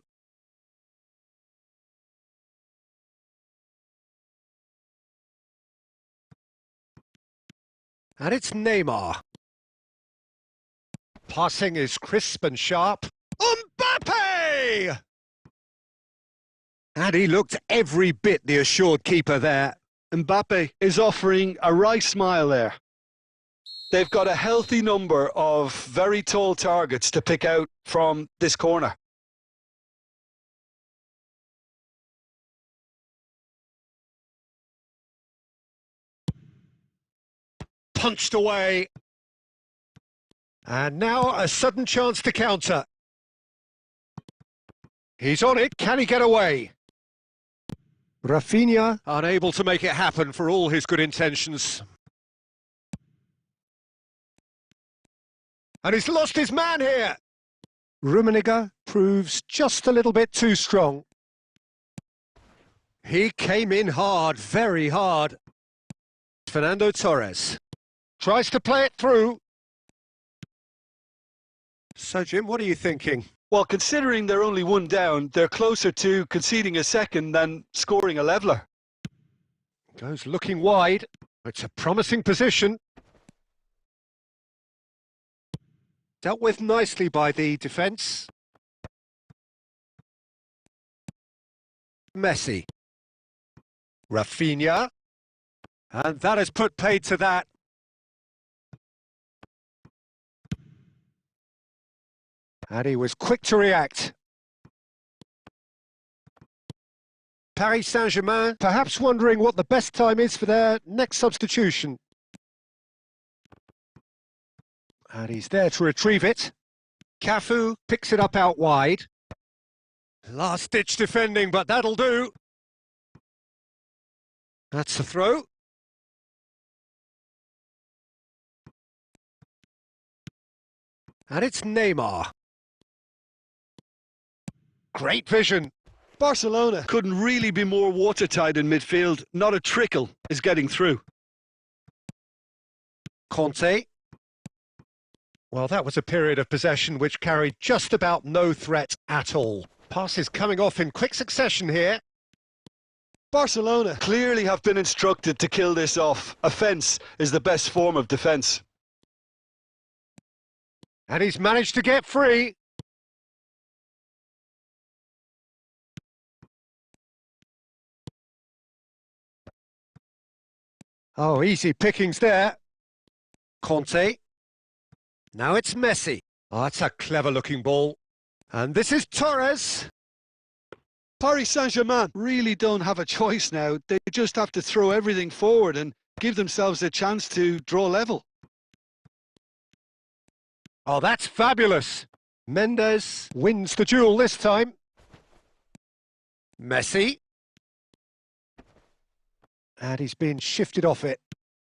And it's Neymar. Passing is crisp and sharp. Mbappe! And he looked every bit the assured keeper there. Mbappe is offering a wry smile there. They've got a healthy number of very tall targets to pick out from this corner. Punched away. And now a sudden chance to counter. He's on it. Can he get away? Rafinha unable to make it happen for all his good intentions. And he's lost his man here. Rummenigge proves just a little bit too strong. He came in hard, very hard. Fernando Torres tries to play it through. So, Jim, what are you thinking? Well, considering they're only one down, they're closer to conceding a second than scoring a leveller. Goes looking wide. It's a promising position. Dealt with nicely by the defence. Messi. Rafinha. And that has put paid to that. And he was quick to react. Paris Saint-Germain perhaps wondering what the best time is for their next substitution. And he's there to retrieve it. Cafu picks it up out wide. Last-ditch defending, but that'll do. That's the throw. And it's Neymar. Great vision. Barcelona couldn't really be more watertight in midfield. Not a trickle is getting through. Conte. Well, that was a period of possession which carried just about no threat at all. Passes coming off in quick succession here. Barcelona clearly have been instructed to kill this off. Offence is the best form of defence. And he's managed to get free. Oh, easy pickings there. Conte. Now it's Messi. Oh, that's a clever-looking ball. And this is Torres. Paris Saint-Germain really don't have a choice now. They just have to throw everything forward and give themselves a chance to draw level. Oh, that's fabulous. Mendes wins the duel this time. Messi. And he's been shifted off it.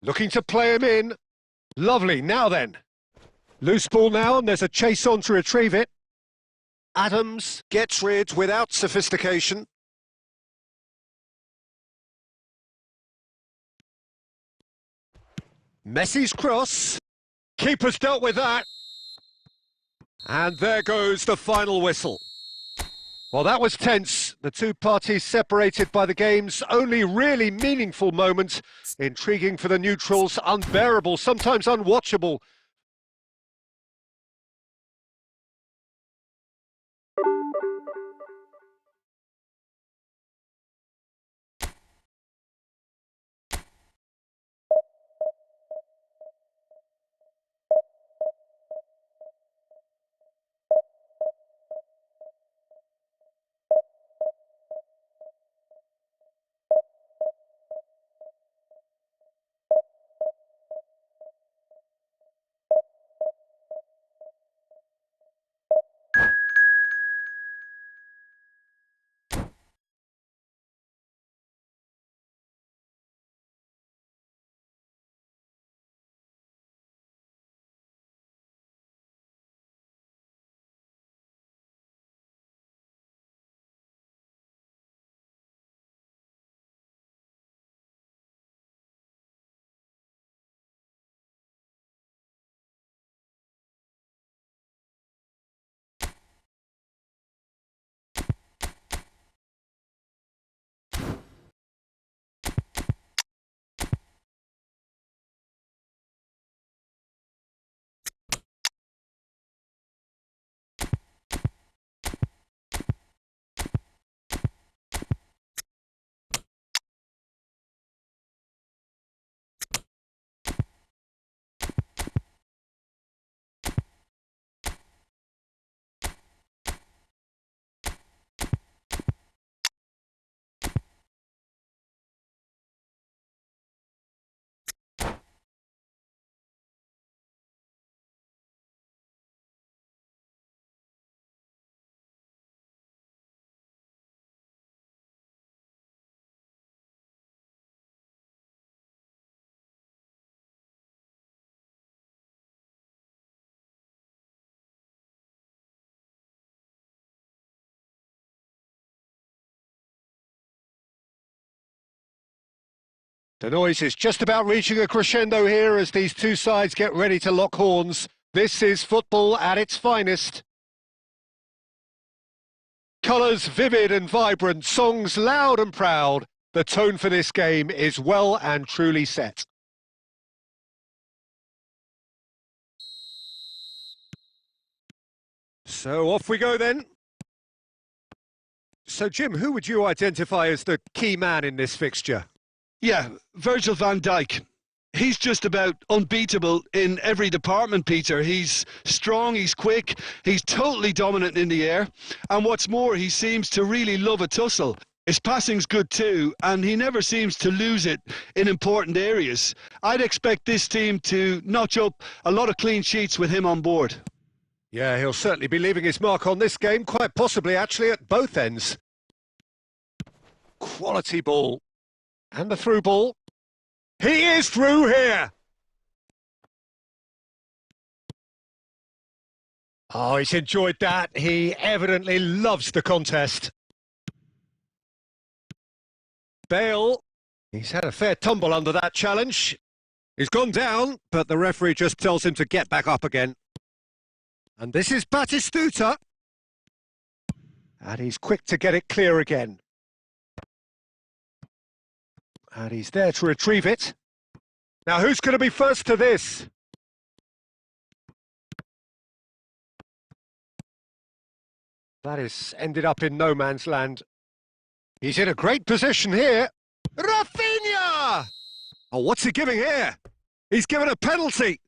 Looking to play him in. Lovely, now then. Loose ball now, and there's a chase on to retrieve it. Adams gets rid without sophistication. Messi's cross. Keeper's dealt with that. And there goes the final whistle. Well, that was tense. The two parties separated by the game's only really meaningful moment. Intriguing for the neutrals, unbearable, sometimes unwatchable. The noise is just about reaching a crescendo here as these two sides get ready to lock horns. This is football at its finest. Colours vivid and vibrant, songs loud and proud. The tone for this game is well and truly set. So off we go then. So Jim, who would you identify as the key man in this fixture? Yeah, Virgil van Dijk. He's just about unbeatable in every department, Peter. He's strong, he's quick, he's totally dominant in the air. And what's more, he seems to really love a tussle. His passing's good too, and he never seems to lose it in important areas. I'd expect this team to notch up a lot of clean sheets with him on board. Yeah, he'll certainly be leaving his mark on this game, quite possibly actually at both ends. Quality ball. And the through ball. He is through here! Oh, he's enjoyed that. He evidently loves the contest. Bale, he's had a fair tumble under that challenge. He's gone down, but the referee just tells him to get back up again. And this is Batistuta. And he's quick to get it clear again. And he's there to retrieve it. Now, who's going to be first to this? That has ended up in no man's land. He's in a great position here. Rafinha! Oh, what's he giving here? He's given a penalty.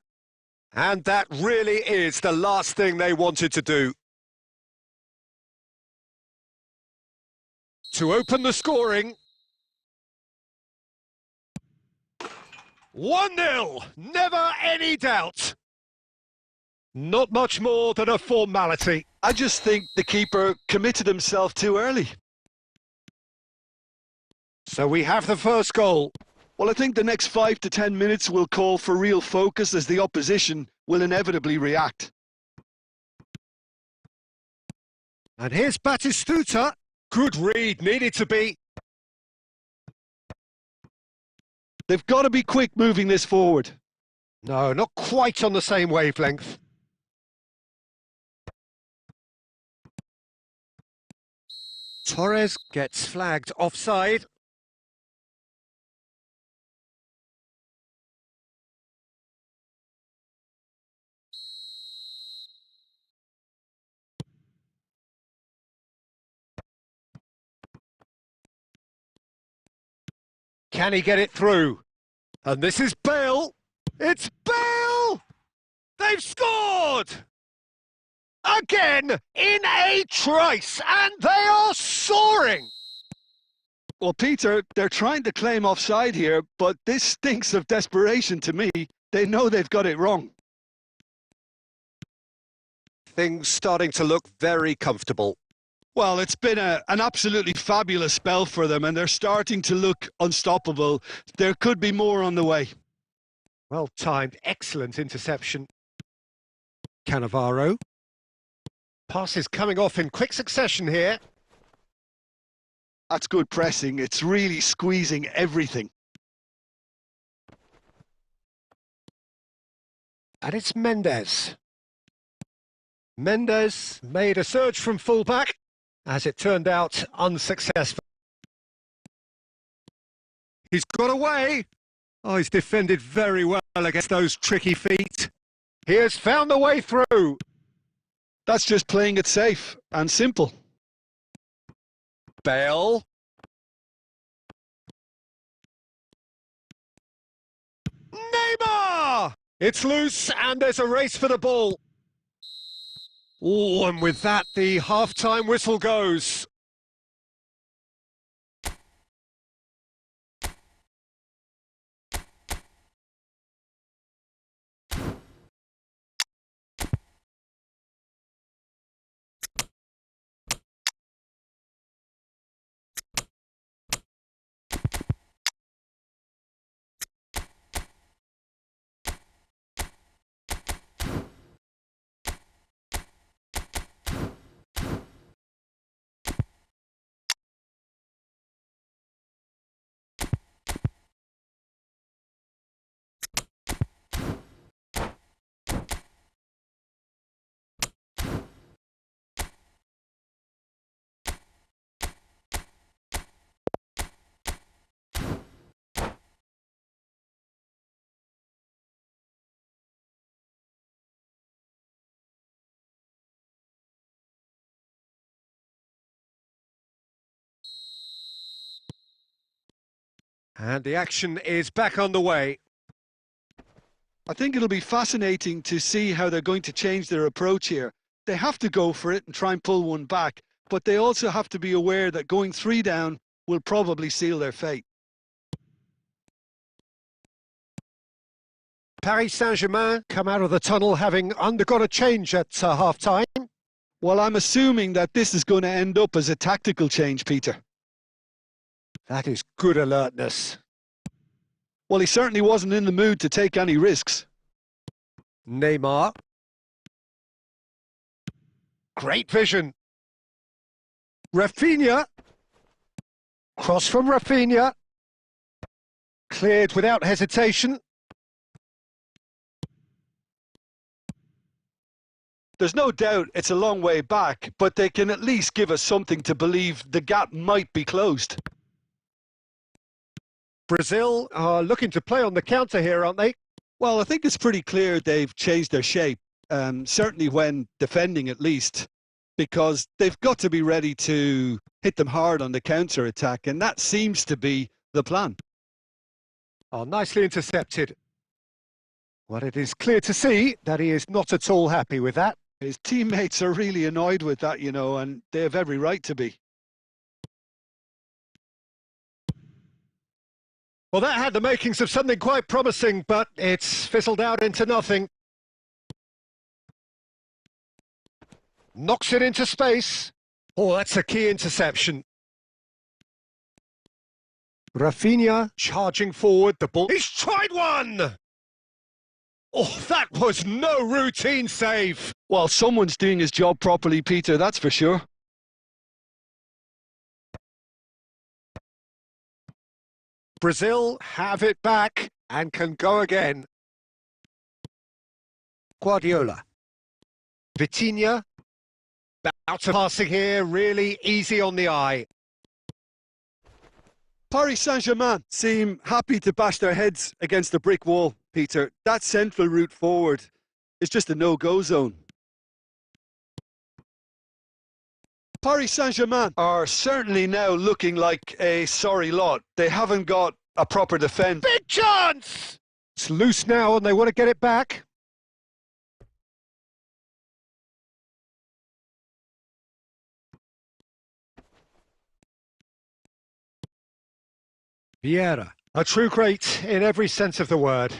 And that really is the last thing they wanted to do. To open the scoring. 1-0, never any doubt. Not much more than a formality. I just think the keeper committed himself too early. So we have the first goal. Well, I think the next 5 to 10 minutes will call for real focus as the opposition will inevitably react. And here's Batistuta. Good read, needed to be. They've got to be quick moving this forward. No, not quite on the same wavelength. Torres gets flagged offside. Can he get it through? And this is Bale. It's Bale! They've scored! Again, in a trice, and they are soaring! Well, Peter, they're trying to claim offside here, but this stinks of desperation to me. They know they've got it wrong. Things starting to look very comfortable. Well, it's been an absolutely fabulous spell for them, and they're starting to look unstoppable. There could be more on the way. Well timed, excellent interception. Cannavaro. Passes coming off in quick succession here. That's good pressing. It's really squeezing everything. And it's Mendes. Mendes made a surge from fullback. As it turned out, unsuccessful. He's got away. Oh, he's defended very well against those tricky feet. He has found the way through. That's just playing it safe and simple. Bale. Neymar! It's loose and there's a race for the ball. Oh, and with that, the half-time whistle goes. And the action is back on the way. I think it'll be fascinating to see how they're going to change their approach here. They have to go for it and try and pull one back, but they also have to be aware that going 3 down will probably seal their fate. Paris Saint-Germain come out of the tunnel having undergone a change at half-time. Well, I'm assuming that this is going to end up as a tactical change, Peter. That is good alertness. Well, he certainly wasn't in the mood to take any risks. Neymar. Great vision. Rafinha. Cross from Rafinha. Cleared without hesitation. There's no doubt it's a long way back, but they can at least give us something to believe the gap might be closed. Brazil are looking to play on the counter here, aren't they? Well, I think it's pretty clear they've changed their shape, certainly when defending at least, because they've got to be ready to hit them hard on the counter-attack, and that seems to be the plan. Oh, nicely intercepted. Well, it is clear to see that he is not at all happy with that. His teammates are really annoyed with that, you know, and they have every right to be. Well, that had the makings of something quite promising, but it's fizzled out into nothing. Knocks it into space. Oh, that's a key interception. Rafinha charging forward, the ball. He's tried one! Oh, that was no routine save. Well, someone's doing his job properly, Peter, that's for sure. Brazil have it back and can go again. Guardiola. Vitinha. Out of passing here, really easy on the eye. Paris Saint-Germain seem happy to bash their heads against the brick wall, Peter. That central route forward is just a no-go zone. Paris Saint-Germain are certainly now looking like a sorry lot. They haven't got a proper defence. Big chance! It's loose now and they want to get it back. Vieira, a true great in every sense of the word.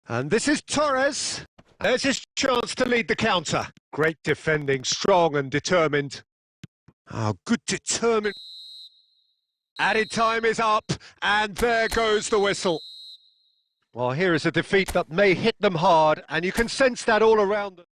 And this is Torres. There's his chance to lead the counter. Great defending, strong and determined. Oh, good determined. Added time is up, and there goes the whistle. Well, here is a defeat that may hit them hard, and you can sense that all around them.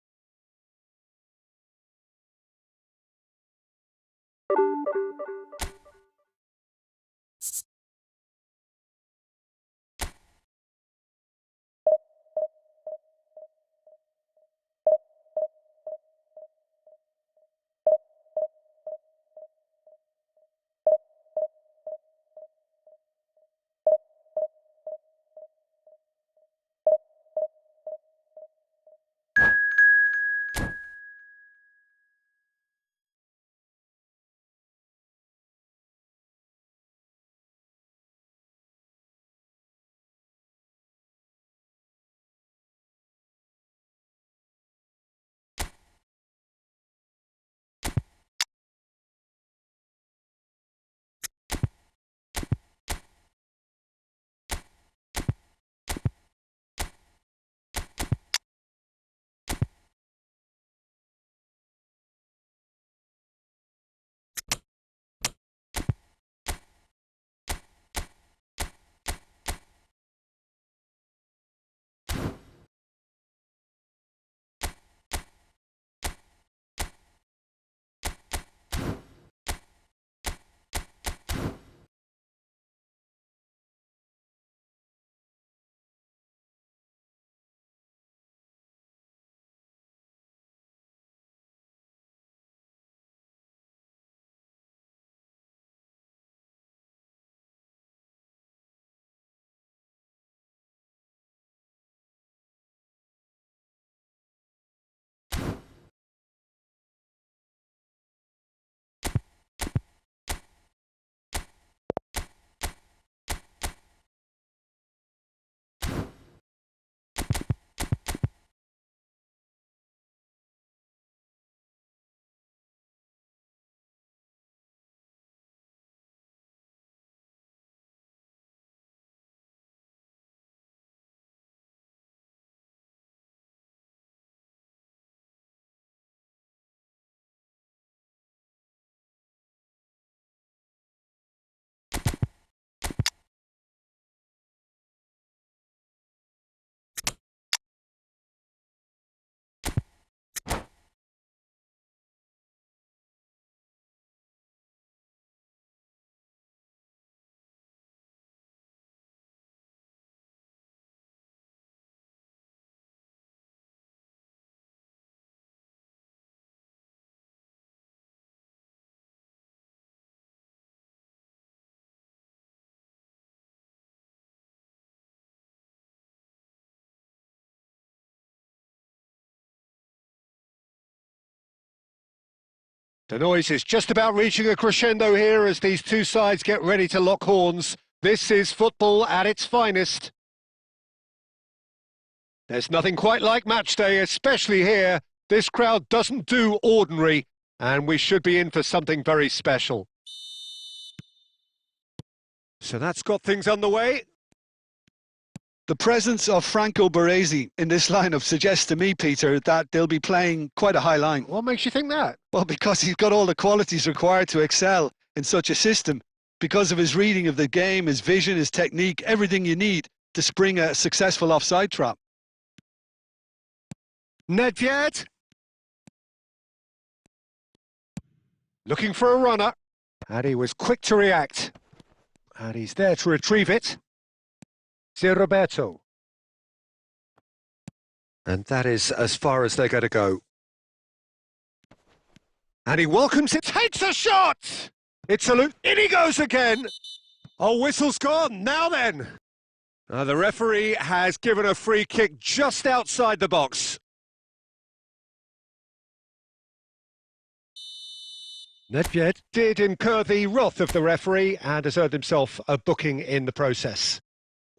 The noise is just about reaching a crescendo here as these two sides get ready to lock horns. This is football at its finest. There's nothing quite like match day, especially here. This crowd doesn't do ordinary, and we should be in for something very special. So that's got things underway. The presence of Franco Baresi in this lineup suggests to me, Peter, that they'll be playing quite a high line. What makes you think that? Well, because he's got all the qualities required to excel in such a system. Because of his reading of the game, his vision, his technique, everything you need to spring a successful offside trap. Nedved. Looking for a runner. And he was quick to react. And he's there to retrieve it. Roberto. And that is as far as they're going to go. And he welcomes it, takes a shot! It's a loop, in he goes again! Oh, whistle's gone, now then! The referee has given a free kick just outside the box. Nedved did incur the wrath of the referee and has earned himself a booking in the process.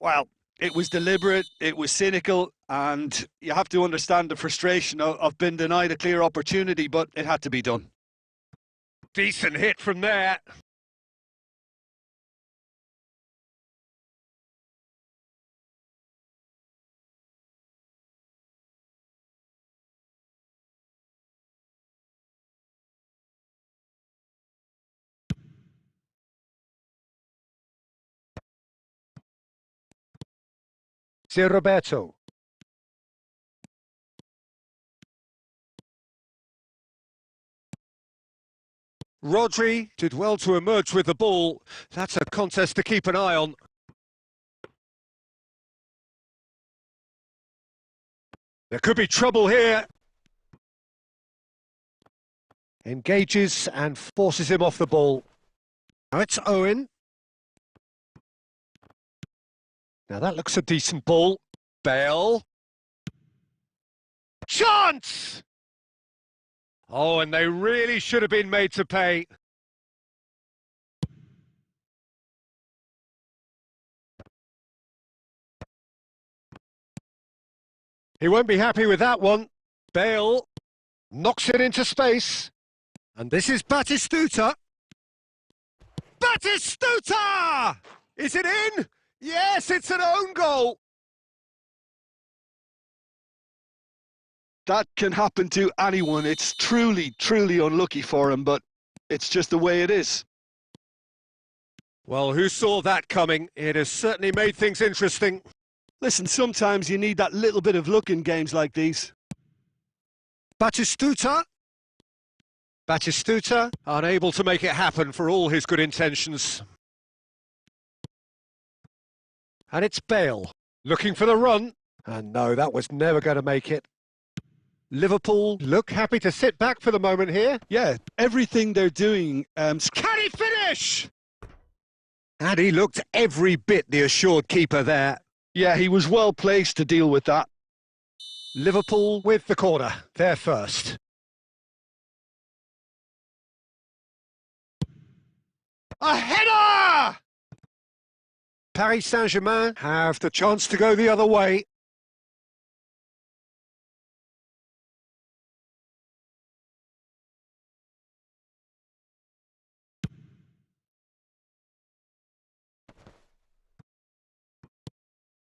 Well, it was deliberate, it was cynical, and you have to understand the frustration of being denied a clear opportunity, but it had to be done. Decent hit from there. Roberto. Rodri did well to emerge with the ball. That's a contest to keep an eye on. There could be trouble here. Engages and forces him off the ball. Now it's Owen. Now that looks a decent ball. Bale. Chance! Oh, and they really should have been made to pay. He won't be happy with that one. Bale knocks it into space. And this is Batistuta. Batistuta! Is it in? Yes, it's an own goal. That can happen to anyone. It's truly, truly unlucky for him, but it's just the way it is. Well, who saw that coming? It has certainly made things interesting. Listen, sometimes you need that little bit of luck in games like these. Batistuta. Batistuta, unable to make it happen for all his good intentions. And it's Bale, looking for the run. And no, that was never going to make it. Liverpool look happy to sit back for the moment here. Yeah, everything they're doing... Can he finish? And he looked every bit the assured keeper there. Yeah, he was well placed to deal with that. Liverpool with the corner, they're first. A header! Paris Saint-Germain have the chance to go the other way.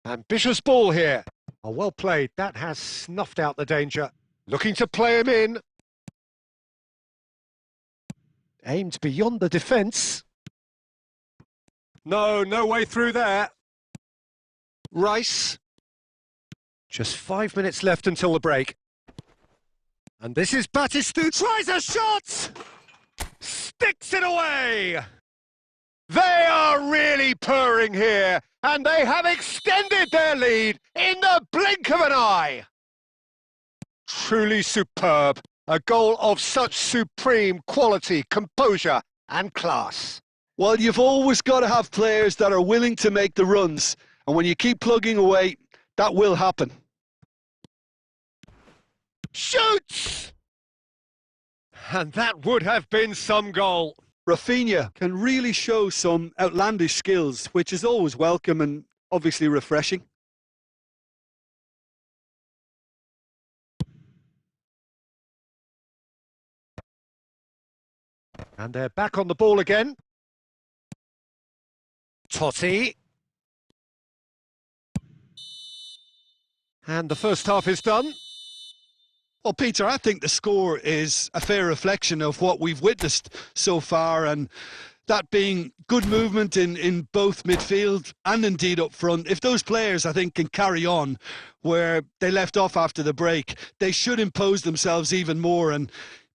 Ambitious ball here. Oh, well played. That has snuffed out the danger. Looking to play him in. Aimed beyond the defence. No way through there. Rice. Just 5 minutes left until the break. And this is Batistuta. Tries a shot! Sticks it away! They are really purring here, and they have extended their lead in the blink of an eye. Truly superb. A goal of such supreme quality, composure and class. Well, you've always got to have players that are willing to make the runs, and when you keep plugging away, that will happen. Shoots! And that would have been some goal. Rafinha can really show some outlandish skills, which is always welcome and obviously refreshing. And they're back on the ball again. Totti. And the first half is done. Well, Peter, I think the score is a fair reflection of what we've witnessed so far, and that being good movement in both midfield and indeed up front. If those players, I think, can carry on where they left off after the break, they should impose themselves even more, and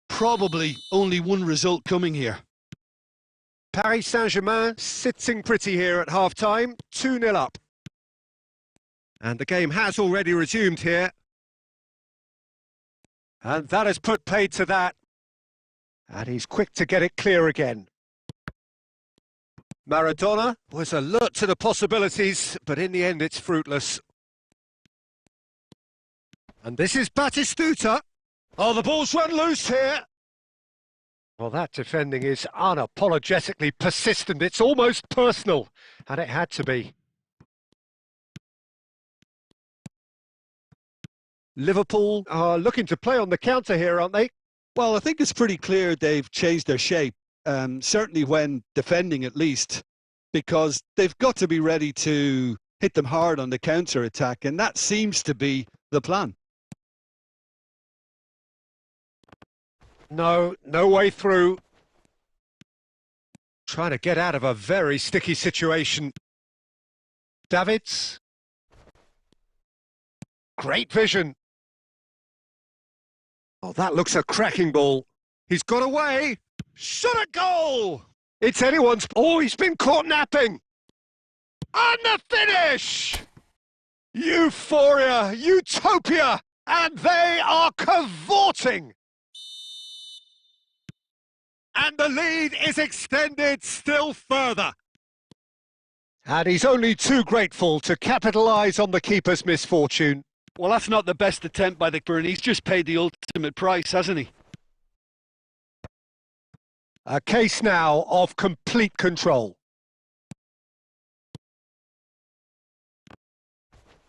probably only one result coming here. Paris Saint-Germain sitting pretty here at half-time, 2-0 up. And the game has already resumed here. And that has put paid to that. And he's quick to get it clear again. Maradona was alert to the possibilities, but in the end it's fruitless. And this is Batistuta. Oh, the ball's run loose here. Well, that defending is unapologetically persistent. It's almost personal, and it had to be. Liverpool are looking to play on the counter here, aren't they? Well, I think it's pretty clear they've changed their shape, certainly when defending at least, because they've got to be ready to hit them hard on the counter-attack, and that seems to be the plan. No way through. Trying to get out of a very sticky situation. Davids. Great vision. Oh, that looks a cracking ball. He's got away. Shot at goal! It's anyone's... Oh, he's been caught napping. And the finish! Euphoria, utopia, and they are cavorting. And the lead is extended still further. And he's only too grateful to capitalise on the keeper's misfortune. Well, that's not the best attempt by the keeper, and he's just paid the ultimate price, hasn't he? A case now of complete control.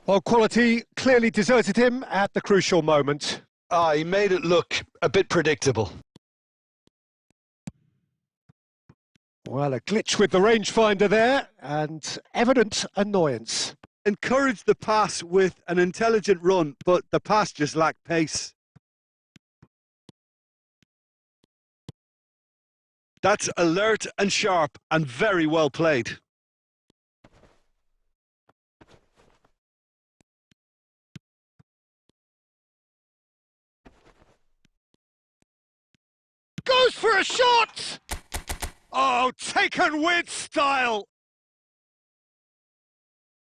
Well, quality clearly deserted him at the crucial moment. He made it look a bit predictable. Well, a glitch with the rangefinder there, and evident annoyance. Encouraged the pass with an intelligent run, but the pass just lacked pace. That's alert and sharp and very well played. Goes for a shot! Oh, taken with style!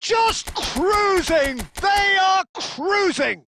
Just cruising! They are cruising!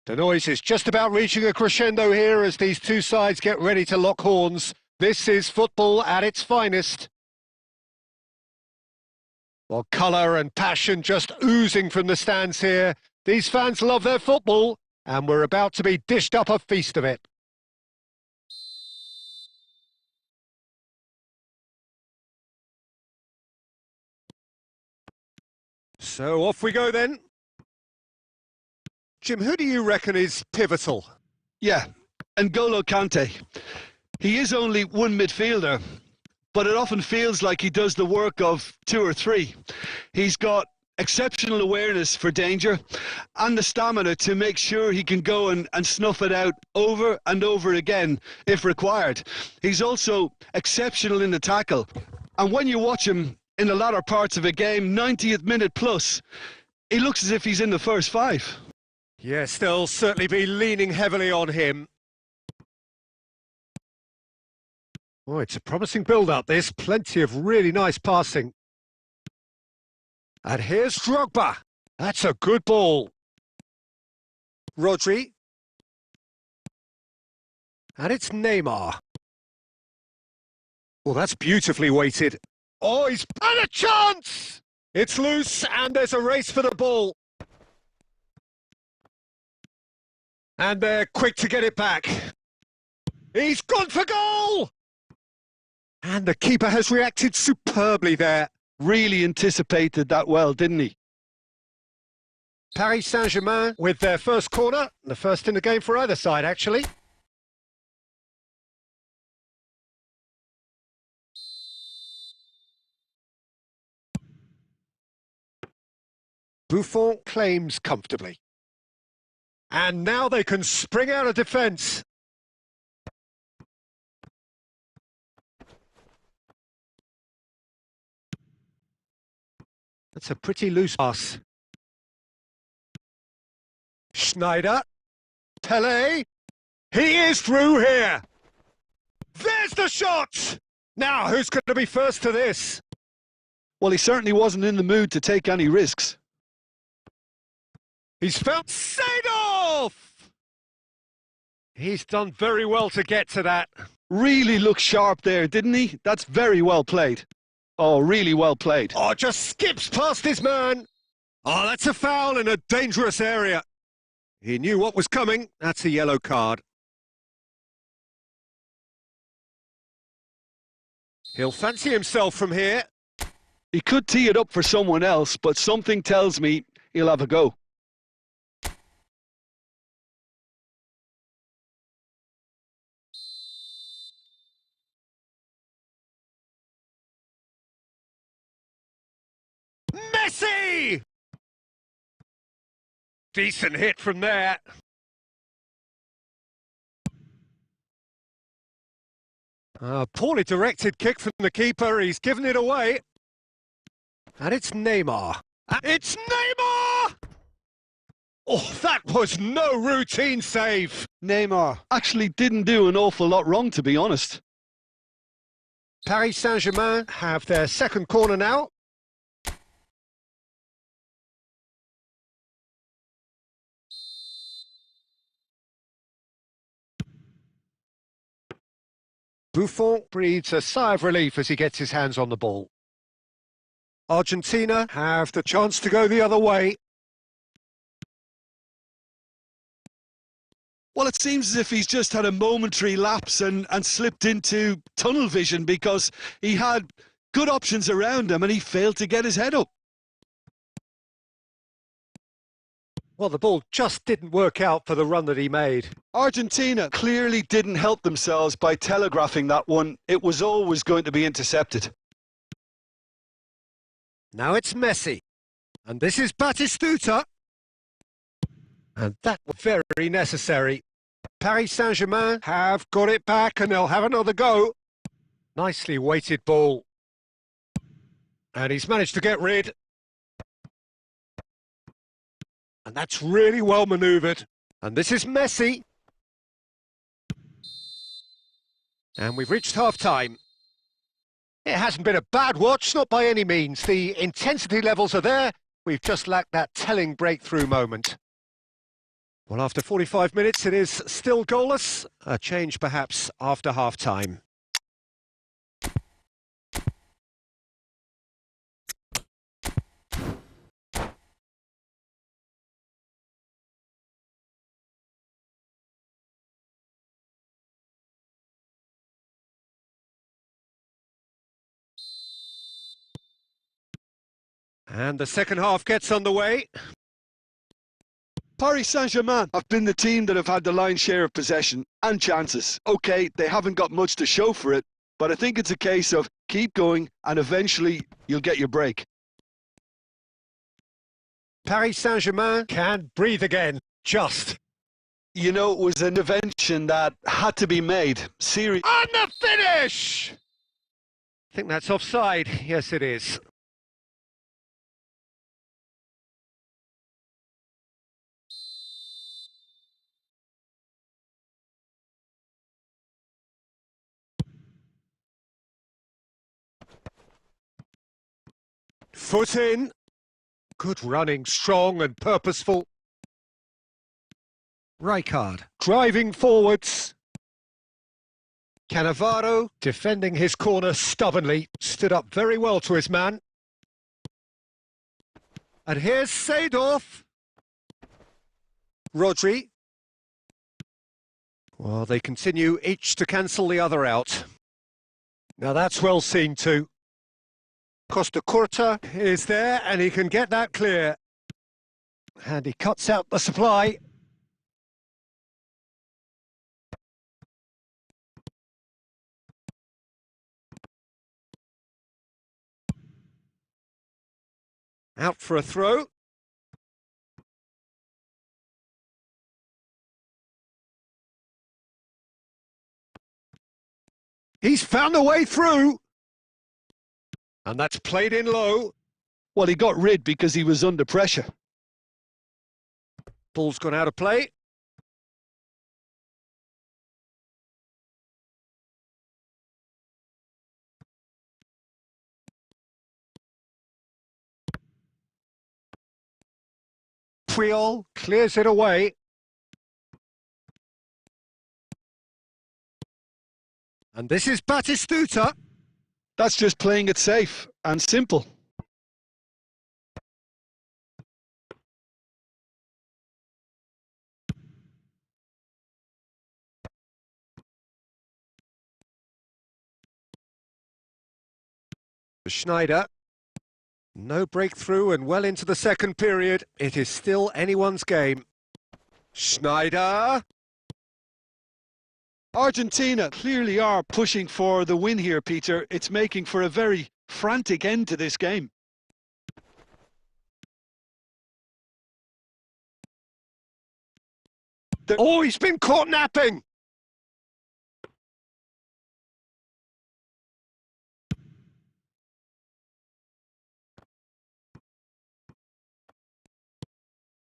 The noise is just about reaching a crescendo here as these two sides get ready to lock horns. This is football at its finest. Well, colour and passion just oozing from the stands here. These fans love their football, and we're about to be dished up a feast of it. So off we go then. Jim, who do you reckon is pivotal? Yeah, N'Golo Kante. He is only one midfielder, but it often feels like he does the work of two or three. He's got exceptional awareness for danger and the stamina to make sure he can go and snuff it out over and over again if required. He's also exceptional in the tackle. And when you watch him in the latter parts of a game, 90th minute plus, he looks as if he's in the first five. Yes, they'll certainly be leaning heavily on him. Oh, it's a promising build-up, this. Plenty of really nice passing. And here's Drogba. That's a good ball. Rodri. And it's Neymar. Well, that's beautifully weighted. Oh, he's had a chance! It's loose, and there's a race for the ball. And they're quick to get it back. He's gone for goal! And the keeper has reacted superbly there. Really anticipated that well, didn't he? Paris Saint-Germain with their first corner. The first in the game for either side, actually. Buffon claims comfortably. And now they can spring out of defence. That's a pretty loose pass. Schneider. Pele. He is through here. There's the shot! Now, who's going to be first to this? Well, he certainly wasn't in the mood to take any risks. He's found Seedorf! He's done very well to get to that. Really looked sharp there, didn't he? That's very well played. Oh, really well played. Oh, just skips past his man. Oh, that's a foul in a dangerous area. He knew what was coming. That's a yellow card. He'll fancy himself from here. He could tee it up for someone else, but something tells me he'll have a go. Messi! Decent hit from there. Poorly directed kick from the keeper. He's given it away. And it's Neymar. It's Neymar! Oh, that was no routine save. Neymar actually didn't do an awful lot wrong, to be honest. Paris Saint-Germain have their second corner now. Buffon breathes a sigh of relief as he gets his hands on the ball. Argentina have the chance to go the other way. Well, it seems as if he's just had a momentary lapse and slipped into tunnel vision because he had good options around him and he failed to get his head up. Well, the ball just didn't work out for the run that he made. Argentina clearly didn't help themselves by telegraphing that one. It was always going to be intercepted. Now it's Messi. And this is Batistuta. And that was very necessary. Paris Saint-Germain have got it back and they'll have another go. Nicely weighted ball. And he's managed to get rid. And that's really well manoeuvred. And this is Messi. And we've reached half-time. It hasn't been a bad watch, not by any means. The intensity levels are there. We've just lacked that telling breakthrough moment. Well, after 45 minutes, it is still goalless. A change perhaps after half-time. And the second half gets underway. Paris Saint-Germain have been the team that have had the lion's share of possession and chances. Okay, they haven't got much to show for it, but I think it's a case of keep going and eventually you'll get your break. Paris Saint-Germain can breathe again, just. You know, it was an intervention that had to be made. On the finish! I think that's offside. Yes, it is. Foot in. Good running, strong and purposeful. Rijkaard driving forwards. Cannavaro defending his corner stubbornly, stood up very well to his man. And here's Seedorf. Rodri. Well, they continue each to cancel the other out. Now that's well seen too. Costa Curta is there and he can get that clear. And he cuts out the supply. Out for a throw. He's found a way through. And that's played in low. Well, he got rid because he was under pressure. Ball's gone out of play. Puyol clears it away. And this is Batistuta. That's just playing it safe and simple. Schneider. No breakthrough and well into the second period. It is still anyone's game. Schneider. Argentina clearly are pushing for the win here, Peter. It's making for a very frantic end to this game. Oh, he's been caught napping!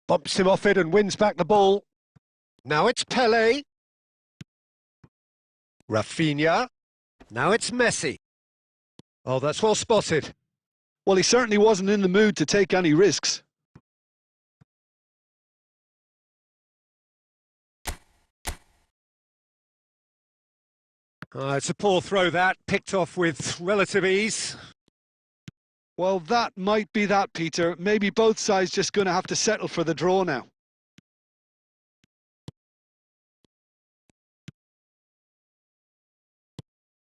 Bumps him off it and wins back the ball. Now it's Pele. Rafinha. Now it's Messi. Oh, that's well spotted. Well, he certainly wasn't in the mood to take any risks. It's a poor throw that, picked off with relative ease. Well, that might be that, Peter. Maybe both sides just going to have to settle for the draw now.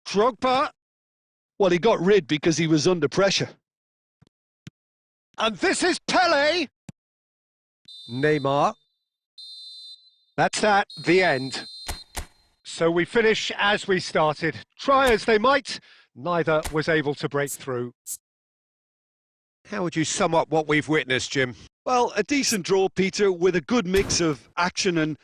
Drogba. Well, he got rid because he was under pressure. And this is Pele. Neymar. That's that, the end. So we finish as we started. Try as they might, neither was able to break through. How would you sum up what we've witnessed, Jim? Well, a decent draw, Peter, with a good mix of action and